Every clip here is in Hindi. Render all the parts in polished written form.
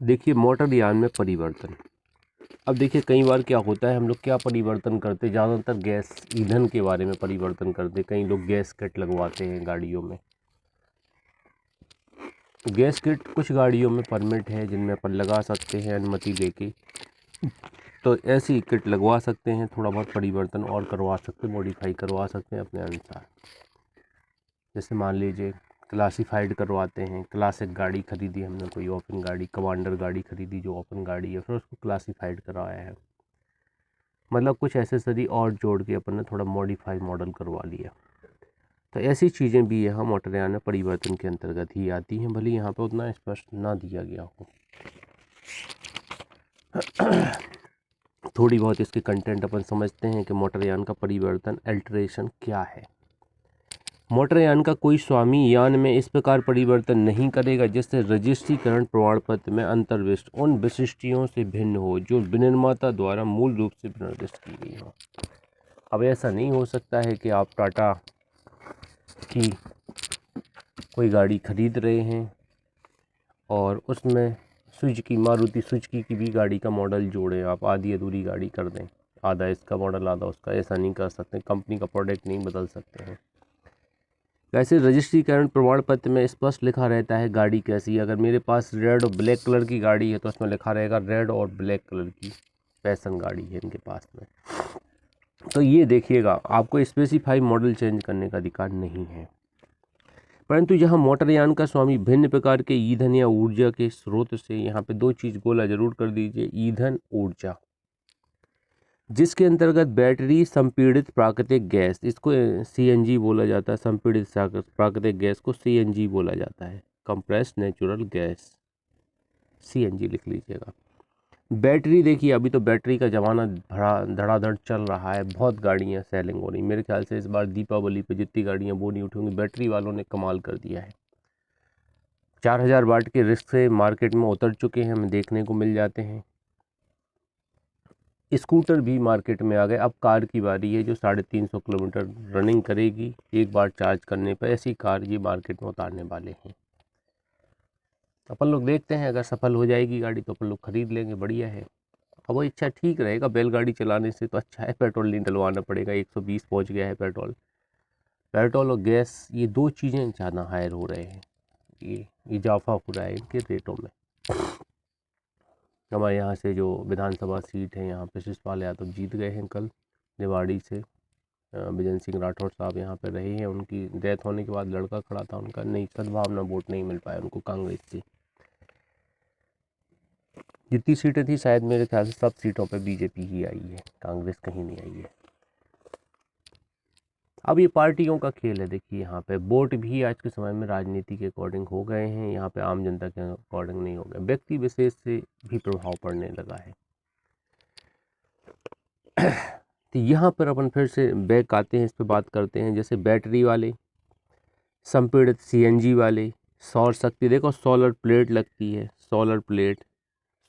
देखिए मोटरयान में परिवर्तन। अब देखिए कई बार क्या होता है, हम लोग क्या परिवर्तन करते हैं, ज़्यादातर गैस ईंधन के बारे में परिवर्तन करते हैं। कई लोग गैस किट लगवाते हैं गाड़ियों में। गैस किट कुछ गाड़ियों में परमिट है जिनमें अपन लगा सकते हैं अनुमति लेके, तो ऐसी किट लगवा सकते हैं, थोड़ा बहुत परिवर्तन और करवा सकते हैं, मॉडिफाई करवा सकते हैं अपने अनुसार। जैसे मान लीजिए क्लासिफाइड करवाते हैं, क्लासिक गाड़ी खरीदी हमने, कोई ओपन गाड़ी, कमांडर गाड़ी खरीदी जो ओपन गाड़ी है, फिर उसको क्लासिफाइड करवाया है, मतलब कुछ एसेसरी और जोड़ के अपन ने थोड़ा मॉडिफाई मॉडल करवा लिया। तो ऐसी चीज़ें भी यहाँ मोटरयान में परिवर्तन के अंतर्गत ही आती हैं, भले यहाँ पे उतना स्पष्ट ना दिया गया हो। थोड़ी बहुत इसके कंटेंट अपन समझते हैं कि मोटरयान का परिवर्तन अल्टरेशन क्या है। मोटरयान का कोई स्वामी यान में इस प्रकार परिवर्तन नहीं करेगा जिससे रजिस्ट्रीकरण प्रमाण पत्र में अंतर्विष्ट उन विशिष्टियों से भिन्न हो जो विनिर्माता द्वारा मूल रूप से निर्दिष्ट की गई हो। अब ऐसा नहीं हो सकता है कि आप टाटा की कोई गाड़ी खरीद रहे हैं और उसमें सुजुकी, मारुति सुजुकी की भी गाड़ी का मॉडल जोड़ें, आप आधी अधूरी गाड़ी कर दें, आधा इसका मॉडल आधा उसका। ऐसा नहीं कर सकते, कंपनी का प्रोडक्ट नहीं बदल सकते हैं। वैसे रजिस्ट्रीकरण प्रमाण पत्र में स्पष्ट लिखा रहता है गाड़ी कैसी है। अगर मेरे पास रेड और ब्लैक कलर की गाड़ी है तो उसमें लिखा रहेगा रेड और ब्लैक कलर की पैशन गाड़ी है इनके पास में। तो ये देखिएगा, आपको स्पेसिफाई मॉडल चेंज करने का अधिकार नहीं है। परंतु यहाँ मोटरयान का स्वामी भिन्न प्रकार के ईंधन या ऊर्जा के स्रोत से, यहाँ पे दो चीज़ गोला जरूर कर दीजिए, ईंधन ऊर्जा, जिसके अंतर्गत बैटरी, संपीड़ित प्राकृतिक गैस, इसको सीएनजी बोला जाता है, संपीड़ित प्राकृतिक गैस को सीएनजी बोला जाता है, कंप्रेस्ड नेचुरल गैस, सीएनजी लिख लीजिएगा। बैटरी, देखिए अभी तो बैटरी का ज़माना धड़ाधड़ चल रहा है, बहुत गाड़ियाँ सेलिंग हो रही। मेरे ख्याल से इस बार दीपावली पे जितनी गाड़ियाँ बोनी उठी बैटरी वालों ने कमाल कर दिया है। 4000 वाट के रिस्क से मार्केट में उतर चुके हैं, हमें देखने को मिल जाते हैं। स्कूटर भी मार्केट में आ गए। अब कार की बारी है जो 350 किलोमीटर रनिंग करेगी एक बार चार्ज करने पर, ऐसी कार ये मार्केट में उतारने वाले हैं। अपन लोग देखते हैं, अगर सफल हो जाएगी गाड़ी तो अपन लोग खरीद लेंगे, बढ़िया है। अब वो इच्छा ठीक रहेगा, बैलगाड़ी चलाने से तो अच्छा है, पेट्रोल नहीं डलवाना पड़ेगा। 120 पहुंच गया है पेट्रोल और गैस, ये दो चीज़ें ज़्यादा हायर हो रहे हैं, ये इजाफा हो रहा है इनके रेटों में। हमारे यहाँ से जो विधानसभा सीट है यहाँ पे शिषपाल यादव जीत गए हैं कल निवाड़ी से। विजय सिंह राठौर साहब यहाँ पे रहे हैं, उनकी डेथ होने के बाद लड़का खड़ा था उनका, नहीं सद्भावना वोट नहीं मिल पाया उनको कांग्रेस से। जितनी सीटें थी शायद मेरे ख्याल से सब सीटों पे बीजेपी ही आई है, कांग्रेस कहीं नहीं आई है। अब ये पार्टियों का खेल है। देखिए यहाँ पे वोट भी आज के समय में राजनीति के अकॉर्डिंग हो गए हैं, यहाँ पे आम जनता के अकॉर्डिंग नहीं हो गए, व्यक्ति विशेष से भी प्रभाव पड़ने लगा है। तो यहाँ पर अपन फिर से बैक आते हैं, इस पर बात करते हैं। जैसे बैटरी वाले, संपीड़ित सीएनजी वाले, सौर शक्ति, देखो सोलर प्लेट लगती है, सोलर प्लेट,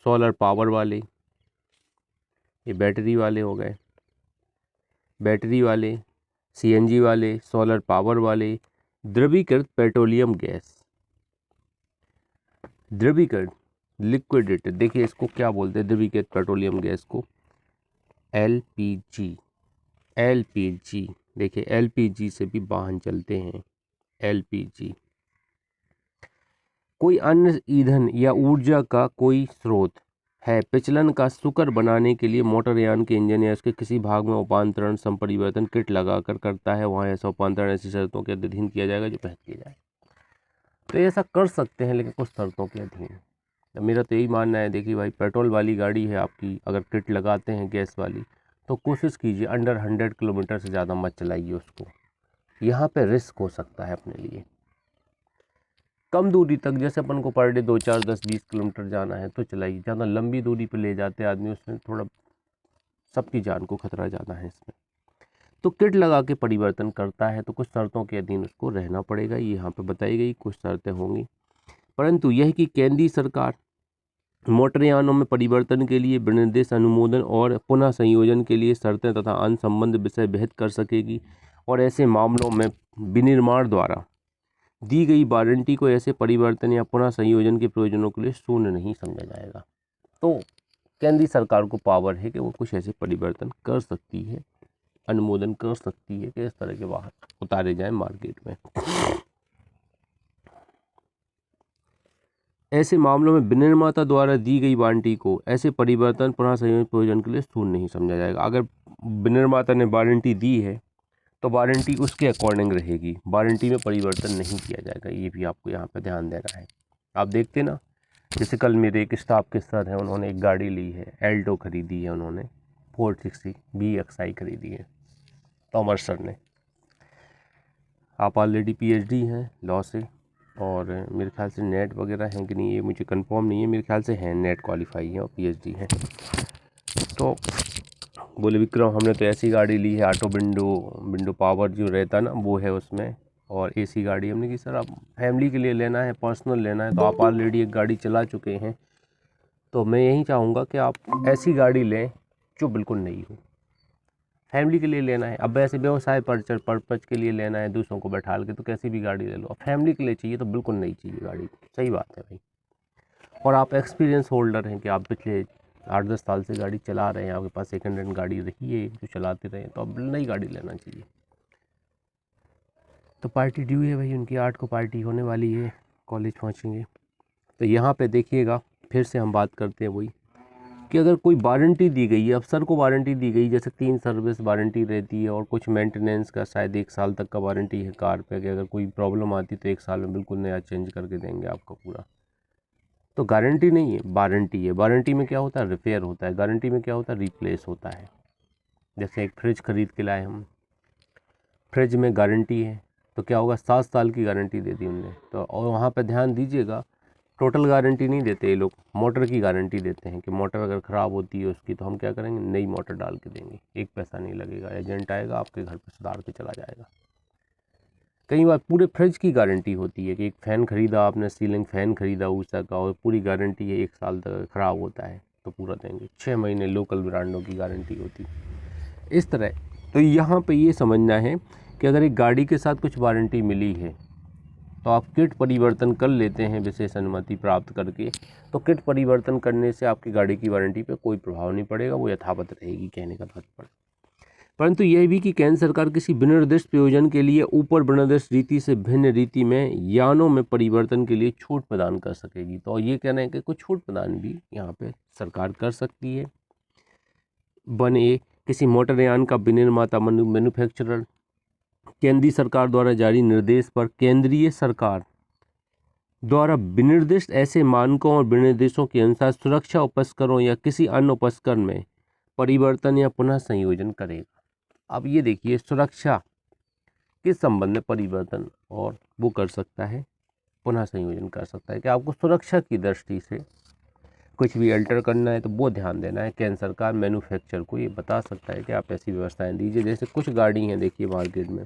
सोलर पावर वाले, ये बैटरी वाले हो गए। बैटरी वाले, सीएनजी वाले, सोलर पावर वाले, द्रवीकृत पेट्रोलियम गैस, द्रवीकृत लिक्विडेटेड, देखिए इसको क्या बोलते हैं द्रवीकृत पेट्रोलियम गैस को, एलपीजी। एलपीजी, देखिए एलपीजी से भी वाहन चलते हैं, एलपीजी। कोई अन्य ईंधन या ऊर्जा का कोई स्रोत है, प्रचलन का शुक्र बनाने के लिए मोटरयान के इंजन या उसके किसी भाग में उपांतरण संपरिवर्तन किट लगाकर करता है, वहाँ ऐसा उपांतरण ऐसी शर्तों के अधीन किया जाएगा जो पहले किया जाए। तो ऐसा कर सकते हैं लेकिन कुछ शर्तों के अधीन। मेरा तो यही मानना है, देखिए भाई पेट्रोल वाली गाड़ी है आपकी, अगर किट लगाते हैं गैस वाली तो कोशिश कीजिए अंडर 100 किलोमीटर से ज़्यादा मत चलाइए उसको, यहाँ पे रिस्क हो सकता है अपने लिए। कम दूरी तक, जैसे अपन को पर डे 2, 4, 10, 20 किलोमीटर जाना है तो चलाइए। ज़्यादा लंबी दूरी पे ले जाते आदमी, उसमें थोड़ा सबकी जान को खतरा ज़्यादा है इसमें। तो किट लगा के परिवर्तन करता है तो कुछ शर्तों के अधीन उसको रहना पड़ेगा, ये यहाँ पे बताई गई कुछ शर्तें होंगी। परंतु यह कि केंद्रीय सरकार मोटरयानों में परिवर्तन के लिए विनिर्देश, अनुमोदन और पुनः संयोजन के लिए शर्तें तथा अन्य संबंध विषय विहित कर सकेगी, और ऐसे मामलों में विनिर्माण द्वारा दी गई वारंटी को ऐसे परिवर्तन या पुनः संयोजन के प्रयोजनों के लिए शून्य नहीं समझा जाएगा। तो केंद्रीय सरकार को पावर है कि वो कुछ ऐसे परिवर्तन कर सकती है, अनुमोदन कर सकती है कि इस तरह के वाहन उतारे जाएं मार्केट में। ऐसे मामलों में विनिर्माता द्वारा दी गई वारंटी को ऐसे परिवर्तन पुनः संयोजन प्रयोजन के लिए शून्य नहीं समझा जाएगा। अगर विनिर्माता ने वारंटी दी है तो वारंटी उसके अकॉर्डिंग रहेगी, वारंटी में परिवर्तन नहीं किया जाएगा। ये भी आपको यहाँ पे ध्यान देना है। आप देखते ना, जैसे कल मेरे एक स्टाफ के साथ है, उन्होंने एक गाड़ी ली है, एल्टो खरीदी है, उन्होंने 460 BXI खरीदी है कॉमर्स सर ने। आप ऑलरेडी PhD हैं लॉ से, और मेरे ख्याल से नेट वगैरह हैं कि नहीं ये मुझे कंफर्म नहीं है, मेरे ख्याल से हैं, नेट क्वालिफाई हैं और PhD हैं। तो बोले विक्रम हमने तो ऐसी गाड़ी ली है, ऑटो विंडो पावर जो रहता ना वो है उसमें, और AC गाड़ी। हमने कि सर आप फैमिली के लिए लेना है, पर्सनल लेना है, तो आप ऑलरेडी एक गाड़ी चला चुके हैं, तो मैं यही चाहूँगा कि आप ऐसी गाड़ी लें जो बिल्कुल नई हो। फैमिली के लिए लेना है, अब ऐसे व्यवसाय पर्पज के लिए लेना है दूसरों को बैठाल के, तो कैसी भी गाड़ी ले लो। अब फैमिली के लिए चाहिए तो बिल्कुल नई चाहिए गाड़ी। सही बात है भाई। और आप एक्सपीरियंस होल्डर हैं कि आप पिछले 8-10 साल से गाड़ी चला रहे हैं, आपके पास सेकंड हैंड गाड़ी रही है जो चलाते रहे, तो अब नई गाड़ी लेना चाहिए। तो पार्टी ड्यू है भाई उनकी, 8 को पार्टी होने वाली है, कॉलेज पहुँचेंगे। तो यहाँ पे देखिएगा, फिर से हम बात करते हैं वही कि अगर कोई वारंटी दी गई है, अफसर को वारंटी दी गई, जैसे 3 सर्विस वारंटी रहती है और कुछ मेंटेनेंस का शायद 1 साल तक का वारंटी है कार पे, कि अगर कोई प्रॉब्लम आती तो 1 साल में बिल्कुल नया चेंज करके देंगे आपको पूरा। तो गारंटी नहीं है, वारंटी है। वारंटी में क्या होता है, रिपेयर होता है। गारंटी में क्या होता है, रिप्लेस होता है। जैसे एक फ्रिज खरीद के लाए हम, फ्रिज में गारंटी है, तो क्या होगा, 7 साल की गारंटी दे दी उनने। तो और वहाँ पे ध्यान दीजिएगा, टोटल गारंटी नहीं देते ये लोग, मोटर की गारंटी देते हैं कि मोटर अगर ख़राब होती है उसकी, तो हम क्या करेंगे, नई मोटर डाल के देंगे, 1 पैसा नहीं लगेगा, एजेंट आएगा आपके घर पे सुधार के चला जाएगा। कई बार पूरे फ्रिज की गारंटी होती है कि एक फ़ैन ख़रीदा आपने, सीलिंग फ़ैन ख़रीदा ऊषा का, और पूरी गारंटी है 1 साल तक ख़राब होता है तो पूरा देंगे। 6 महीने लोकल ब्रांडों की गारंटी होती है इस तरह। तो यहाँ पे ये समझना है कि अगर एक गाड़ी के साथ कुछ वारंटी मिली है तो आप किट परिवर्तन कर लेते हैं विशेष अनुमति प्राप्त करके, तो किट परिवर्तन करने से आपकी गाड़ी की वारंटी पे कोई प्रभाव नहीं पड़ेगा, वो यथावत रहेगी, कहने का तात्पर्य। परंतु यह भी कि केंद्र सरकार किसी विनिर्दिष्ट प्रयोजन के लिए ऊपर विनिर्दिष्ट रीति से भिन्न रीति में यानों में परिवर्तन के लिए छूट प्रदान कर सकेगी। तो ये कहना है कि कुछ छूट प्रदान भी यहाँ पे सरकार कर सकती है। 1A, किसी मोटरयान का विनिर्माता मैन्युफैक्चरर केंद्रीय सरकार द्वारा जारी निर्देश पर केंद्रीय सरकार द्वारा विनिर्दिष्ट ऐसे मानकों और विनिर्देशों के अनुसार सुरक्षा उपकरणों या किसी अन्य उपकरण में परिवर्तन या पुनः संयोजन करेगा। अब ये देखिए, सुरक्षा के संबंध में परिवर्तन और वो कर सकता है, पुनः संयोजन कर सकता है। कि आपको सुरक्षा की दृष्टि से कुछ भी अल्टर करना है तो वो ध्यान देना है। केंद्र सरकार मैन्युफैक्चरर को ये बता सकता है कि आप ऐसी व्यवस्थाएं दीजिए। जैसे कुछ गाड़ी हैं, देखिए मार्केट में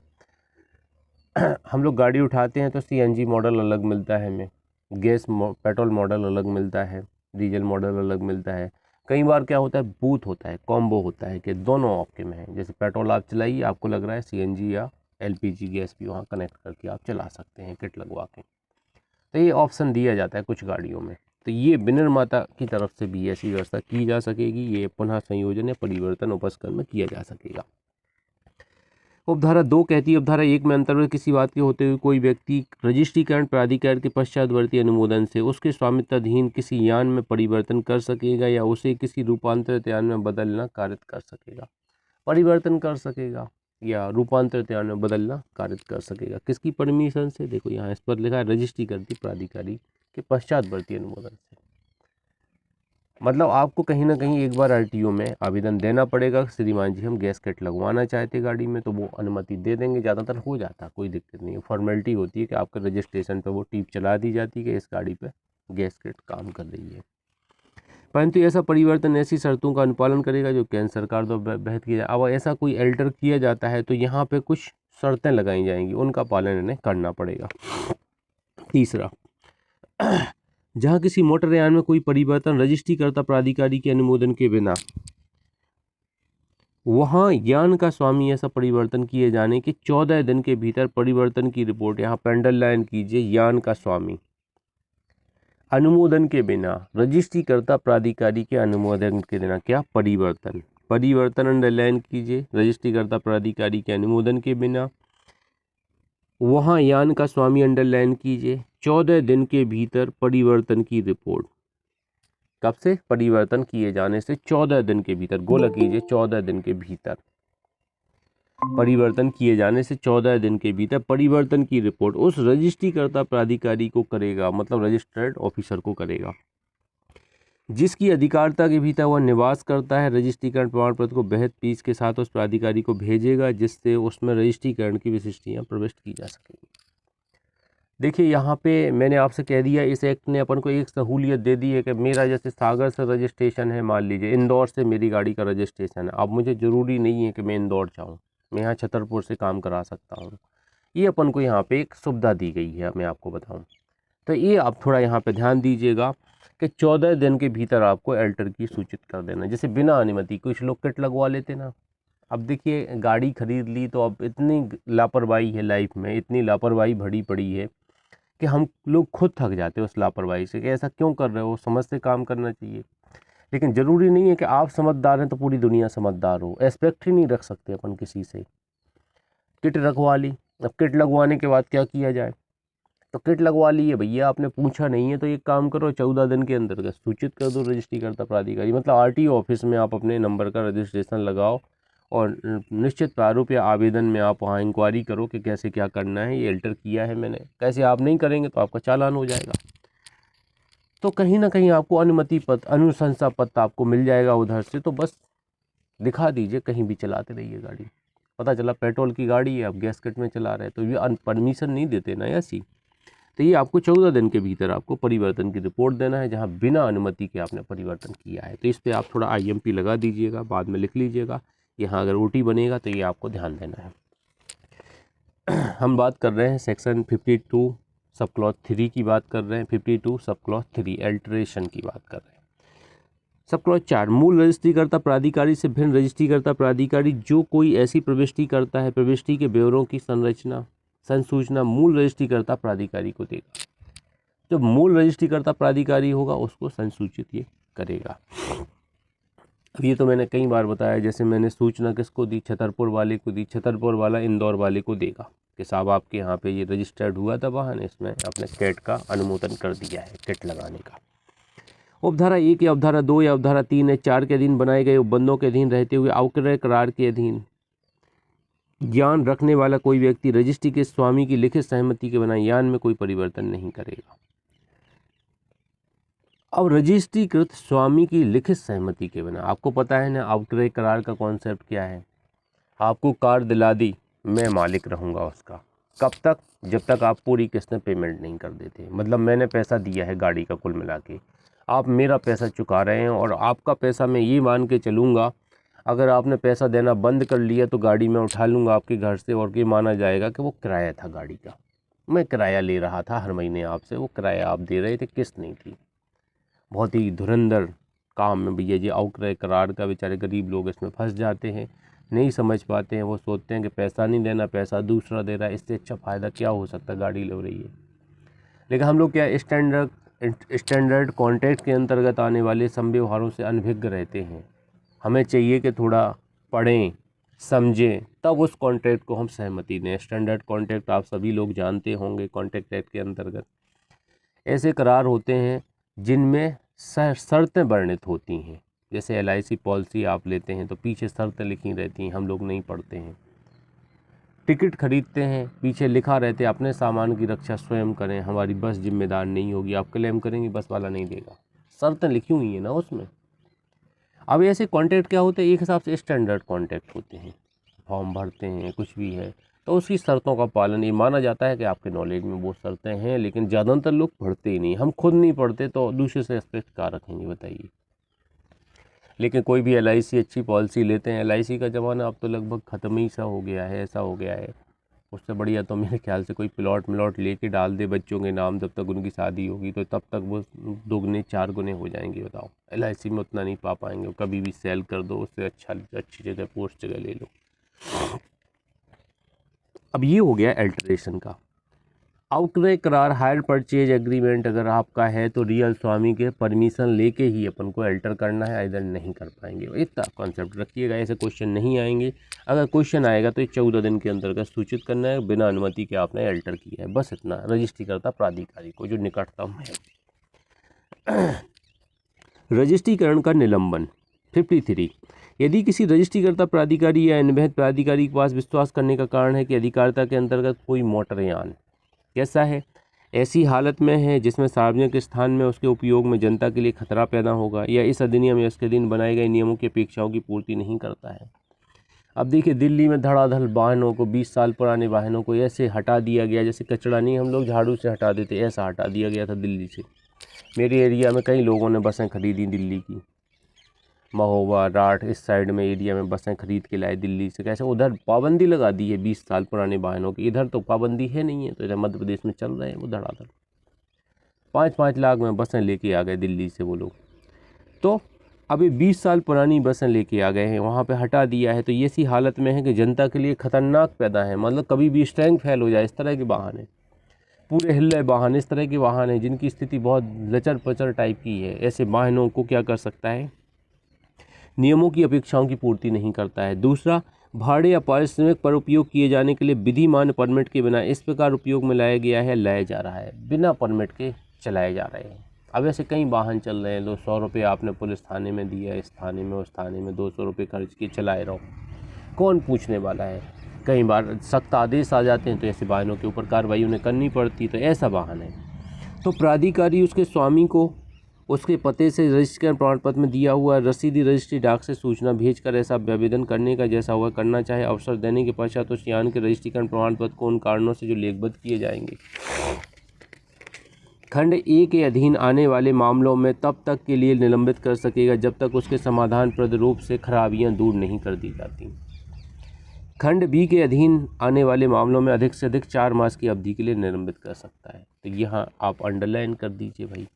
हम लोग गाड़ी उठाते हैं तो CNG मॉडल अलग मिलता है, हमें पेट्रोल मॉडल अलग मिलता है, डीजल मॉडल अलग मिलता है। कई बार क्या होता है, बूथ होता है, कॉम्बो होता है कि दोनों आपके में है। जैसे पेट्रोल आप चलाइए, आपको लग रहा है CNG या LPG गैस भी वहाँ कनेक्ट करके आप चला सकते हैं किट लगवा के, तो ये ऑप्शन दिया जाता है कुछ गाड़ियों में। तो ये विनिर्माता की तरफ से भी ऐसी व्यवस्था की जा सकेगी, ये पुनः संयोजन या परिवर्तन उपकरण में किया जा सकेगा। उपधारा 2 कहती है, उपधारा 1 में अंतर्गत किसी बात के होते हुए कोई व्यक्ति रजिस्ट्रीकरण प्राधिकार के पश्चातवर्ती अनुमोदन से उसके स्वामित्वाधीन किसी यान में परिवर्तन कर सकेगा या उसे किसी रूपांतरित यान में बदलना कारित कर सकेगा। परिवर्तन कर सकेगा या रूपांतरित यान में बदलना कारित कर सकेगा। किसकी परमिशन से, देखो यहाँ इस पर लिखा है रजिस्ट्री करती प्राधिकारी के पश्चातवर्ती अनुमोदन से। मतलब आपको कहीं ना कहीं एक बार RTO में आवेदन देना पड़ेगा, श्रीमान जी हम गैस किट लगवाना चाहते गाड़ी में, तो वो अनुमति दे देंगे। ज़्यादातर हो जाता, कोई दिक्कत नहीं है। फॉर्मेलिटी होती है कि आपके रजिस्ट्रेशन पे वो टीप चला दी जाती है कि इस गाड़ी पे गैस किट काम कर रही है। परंतु ऐसा परिवर्तन ऐसी शर्तों का अनुपालन करेगा जो केंद्र सरकार द्वारा बहत किया जाए। अब ऐसा कोई अल्टर किया जाता है तो यहाँ पे कुछ शर्तें लगाई जाएंगी, उनका पालन इन्हें करना पड़ेगा। तीसरा, जहाँ किसी मोटरयान में कोई परिवर्तन रजिस्ट्रीकर्ता प्राधिकारी के अनुमोदन के बिना वहाँ यान का स्वामी ऐसा परिवर्तन किए जाने के 14 दिन के भीतर परिवर्तन की रिपोर्ट, यहाँ पे अंडरलाइन कीजिए, यान का स्वामी अनुमोदन के बिना, रजिस्ट्रीकर्ता प्राधिकारी के अनुमोदन के बिना, क्या परिवर्तन, परिवर्तन अंडरलाइन कीजिए, रजिस्ट्रीकर्ता प्राधिकारी के अनुमोदन के बिना, वहाँ यान का स्वामी अंडरलाइन कीजिए, 14 दिन के भीतर परिवर्तन की रिपोर्ट, कब से, परिवर्तन किए जाने से 14 दिन के भीतर, गोला कीजिए 14 दिन के भीतर, परिवर्तन किए जाने से 14 दिन के भीतर परिवर्तन की रिपोर्ट उस रजिस्ट्रीकर्ता प्राधिकारी को करेगा, मतलब रजिस्टर्ड ऑफिसर को करेगा, जिसकी अधिकारिता के भीतर वह निवास करता है। रजिस्ट्रीकरण प्रमाण पत्र को बेहद फीस के साथ उस प्राधिकारी को भेजेगा, जिससे उसमें रजिस्ट्रीकरण की विशिष्टियाँ प्रविष्ट की जा सकेंगी। देखिए यहाँ पे मैंने आपसे कह दिया, इस एक्ट ने अपन को एक सहूलियत दे दी है कि मेरा जैसे सागर से रजिस्ट्रेशन है, मान लीजिए इंदौर से मेरी गाड़ी का रजिस्ट्रेशन है, अब मुझे ज़रूरी नहीं है कि मैं इंदौर जाऊँ, मैं यहाँ छतरपुर से काम करा सकता हूँ। ये अपन को यहाँ पे एक सुविधा दी गई है, मैं आपको बताऊँ तो ये आप थोड़ा यहाँ पे ध्यान दीजिएगा कि 14 दिन के भीतर आपको एल्टर की सूचित कर देना। जैसे बिना अनुमति कुछ लोग किट लगवा लेते ना, अब देखिए गाड़ी खरीद ली तो अब इतनी लापरवाही है लाइफ में, इतनी लापरवाही भरी पड़ी है कि हम लोग खुद थक जाते हैं उस लापरवाही से कि ऐसा क्यों कर रहे हो, समझ से काम करना चाहिए। लेकिन ज़रूरी नहीं है कि आप समझदार हैं तो पूरी दुनिया समझदार हो, एस्पेक्ट ही नहीं रख सकते अपन किसी से। किट रखवा ली, अब किट लगवाने के बाद क्या किया जाए, तो किट लगवा ली है भैया, आपने पूछा नहीं है तो एक काम करो, 14 दिन के अंतर्गत सूचित कर दो रजिस्ट्रीकर्ता प्राधिकारी, मतलब आरटीओ ऑफिस में आप अपने नंबर का रजिस्ट्रेशन लगाओ और निश्चित प्रारूप या आवेदन में आप वहाँ इंक्वायरी करो कि कैसे क्या करना है, ये एल्टर किया है मैंने, कैसे आप नहीं करेंगे तो आपका चालान हो जाएगा। तो कहीं ना कहीं आपको अनुमति पत्र, अनुशंसा पत्र आपको मिल जाएगा उधर से, तो बस दिखा दीजिए, कहीं भी चलाते रहिए गाड़ी। पता चला पेट्रोल की गाड़ी है, आप गैस कट में चला रहे हैं तो ये परमिशन नहीं देते ना ऐसी। तो ये आपको 14 दिन के भीतर आपको परिवर्तन की रिपोर्ट देना है, जहाँ बिना अनुमति के आपने परिवर्तन किया है। तो इस पर आप थोड़ा IMP लगा दीजिएगा, बाद में लिख लीजिएगा, यहाँ अगर OT बनेगा तो ये आपको ध्यान देना है। हम बात कर रहे हैं सेक्शन 52 सब क्लॉज 3 की बात कर रहे हैं, 52 सब क्लॉज 3 अल्टरेशन की बात कर रहे हैं। सब क्लॉज 4, मूल रजिस्ट्रीकर्ता प्राधिकारी से भिन्न रजिस्ट्रीकर्ता प्राधिकारी जो कोई ऐसी प्रविष्टि करता है, प्रविष्टि के ब्यौरों की संसूचना मूल रजिस्ट्रीकर्ता प्राधिकारी को देगा। जो मूल रजिस्ट्रीकर्ता प्राधिकारी होगा उसको संसूचित ये करेगा। अब ये तो मैंने कई बार बताया, जैसे मैंने सूचना किसको दी, छतरपुर वाले को दी, छतरपुर वाला इंदौर वाले को देगा कि साहब आपके यहाँ पे ये रजिस्टर्ड हुआ था वाहन, इसमें अपने कैट का अनुमोदन कर दिया है किट लगाने का। उपधारा 1 या उपधारा 2 या उपधारा 3 या 4 के अधीन बनाए गए उपबंधों के अधीन रहते हुए अवक्रय करार के अधीन ज्ञान रखने वाला कोई व्यक्ति रजिस्ट्री के स्वामी की लिखित सहमति के बिना यान में कोई परिवर्तन नहीं करेगा। अब रजिस्ट्रीकृत स्वामी की लिखित सहमति के बिना, आपको पता है ना अवक्रय करार का कॉन्सेप्ट क्या है, आपको कार दिला दी, मैं मालिक रहूँगा उसका, कब तक, जब तक आप पूरी किस्तें पेमेंट नहीं कर देते। मतलब मैंने पैसा दिया है गाड़ी का कुल मिला के, आप मेरा पैसा चुका रहे हैं और आपका पैसा मैं ये मान के चलूँगा, अगर आपने पैसा देना बंद कर लिया तो गाड़ी मैं उठा लूँगा आपके घर से और ये माना जाएगा कि वो किराया था गाड़ी का, मैं किराया ले रहा था हर महीने आपसे, वो किराया आप दे रहे थे, किस्त नहीं थी। बहुत ही धुरंधर काम में भैया जी अवक्रय करार का, बेचारे गरीब लोग इसमें फंस जाते हैं, नहीं समझ पाते हैं, वो सोचते हैं कि पैसा नहीं देना, पैसा दूसरा दे रहा है, इससे अच्छा फ़ायदा क्या हो सकता है, गाड़ी ले रही है। लेकिन हम लोग क्या स्टैंडर्ड कॉन्ट्रैक्ट के अंतर्गत आने वाले संव्यवहारों से अनभिज्ञ रहते हैं। हमें चाहिए कि थोड़ा पढ़ें समझें तब उस कॉन्ट्रैक्ट को हम सहमति दें। स्टैंडर्ड कॉन्ट्रैक्ट आप सभी लोग जानते होंगे, कॉन्ट्रैक्ट एक्ट के अंतर्गत ऐसे करार होते हैं जिनमें शर्तें वर्णित होती हैं। जैसे LIC पॉलिसी आप लेते हैं तो पीछे शर्तें लिखी रहती हैं, हम लोग नहीं पढ़ते हैं। टिकट खरीदते हैं, पीछे लिखा रहते हैं अपने सामान की रक्षा स्वयं करें, हमारी बस जिम्मेदार नहीं होगी, आप क्लेम करेंगे बस वाला नहीं देगा, शर्तें लिखी हुई हैं ना उसमें। अब ऐसे कॉन्ट्रैक्ट क्या होते हैं, एक हिसाब से स्टैंडर्ड कॉन्ट्रैक्ट होते हैं, फॉर्म भरते हैं कुछ भी है तो उसकी शर्तों का पालन ये माना जाता है कि आपके नॉलेज में वो शर्तें हैं, लेकिन ज़्यादातर लोग पढ़ते ही नहीं, हम खुद नहीं पढ़ते तो दूसरे से एक्सपेक्ट क्या रखेंगे बताइए। लेकिन कोई भी LIC अच्छी पॉलिसी लेते हैं, LIC का ज़माना अब तो लगभग ख़त्म ही सा हो गया है, ऐसा हो गया है, उससे बढ़िया तो मेरे ख्याल से कोई प्लॉट लेके डाल दे बच्चों के नाम, जब तक उनकी शादी होगी तो तब तक वो 2 गुने 4 गुने हो जाएंगे। बताओ, LIC में उतना नहीं पा पाएंगे, कभी भी सेल कर दो, उससे अच्छी जगह पोस्ट जगह ले लो। अब ये हो गया अल्टरेशन का। आउटवे करार हायर परचेज एग्रीमेंट अगर आपका है तो रियल स्वामी के परमिशन लेके ही अपन को अल्टर करना है, इधर नहीं कर पाएंगे। इतना कॉन्सेप्ट रखिएगा, ऐसे क्वेश्चन नहीं आएंगे। अगर क्वेश्चन आएगा तो 14 दिन के अंतर्गत सूचित करना है बिना अनुमति के आपने अल्टर किया है, बस इतना। रजिस्ट्री करता प्राधिकारी को जो निकटतम है। रजिस्ट्रीकरण का निलंबन 53। यदि किसी रजिस्ट्रीकर्ता प्राधिकारी या अनभिज्ञ प्राधिकारी के पास विश्वास करने का कारण है कि अधिकारिता के अंतर्गत कोई मोटरयान कैसा है, ऐसी हालत में है जिसमें सार्वजनिक स्थान में उसके उपयोग में जनता के लिए खतरा पैदा होगा, या इस अधिनियम या इसके दिन बनाए गए नियमों की अपेक्षाओं की पूर्ति नहीं करता है। अब देखिए, दिल्ली में धड़ाधड़ वाहनों को, 20 साल पुराने वाहनों को ऐसे हटा दिया गया जैसे कचरा नहीं हम लोग झाड़ू से हटा देते, ऐसा हटा दिया गया था दिल्ली से। मेरे एरिया में कई लोगों ने बसें खरीदी दिल्ली की, महोबा, राठ, इस साइड में एरिया में बसें खरीद के लाए दिल्ली से। कैसे उधर पाबंदी लगा दी है 20 साल पुराने वाहनों की, इधर तो पाबंदी है नहीं है, तो इधर मध्य प्रदेश में चल रहे हैं वो धड़ाधड़। 5-5 लाख में बसें लेके आ गए दिल्ली से वो लोग। तो अभी 20 साल पुरानी बसें लेके आ गए हैं, वहाँ पे हटा दिया है। तो ये सी हालत में है कि जनता के लिए खतरनाक पैदा है, मतलब कभी भी स्ट्रेंथ फेल हो जाए, इस तरह के वाहन है, पूरे हिल वाहन, इस तरह के वाहन है जिनकी स्थिति बहुत लचर पचर टाइप की है। ऐसे वाहनों को क्या कर सकता है, नियमों की अपेक्षाओं की पूर्ति नहीं करता है। दूसरा, भाड़े या पारिश्रमिक पर उपयोग किए जाने के लिए विधिमान परमिट के बिना इस प्रकार उपयोग में लाया गया है, लाया जा रहा है, बिना परमिट के चलाए जा रहे हैं। अब ऐसे कई वाहन चल रहे हैं, लो 100 रुपये आपने पुलिस थाने में दिया, इस थाने में उस थाने में 200 रुपये खर्च के चलाए रहो, कौन पूछने वाला है। कई बार सख्त आदेश आ जाते हैं तो ऐसे वाहनों के ऊपर कार्रवाई उन्हें करनी पड़ती, तो ऐसा वाहन है। तो प्राधिकारी उसके स्वामी को उसके पते से रजिस्ट्रेशन प्रमाण पत्र में दिया हुआ रसीदी रजिस्ट्री डाक से सूचना भेजकर ऐसा आवेदन करने का जैसा हुआ करना चाहे, अवसर देने के पश्चात उस यान के रजिस्ट्रीकरण प्रमाण पत्र को उन कारणों से जो लेखबद्ध किए जाएंगे खंड ए के अधीन आने वाले मामलों में तब तक के लिए निलंबित कर सकेगा जब तक उसके समाधानप्रद रूप से खराबियां दूर नहीं कर दी जाती। खंड बी के अधीन आने वाले मामलों में अधिक से अधिक 4 मास की अवधि के लिए निलंबित कर सकता है। तो यहाँ आप अंडरलाइन कर दीजिए भाई,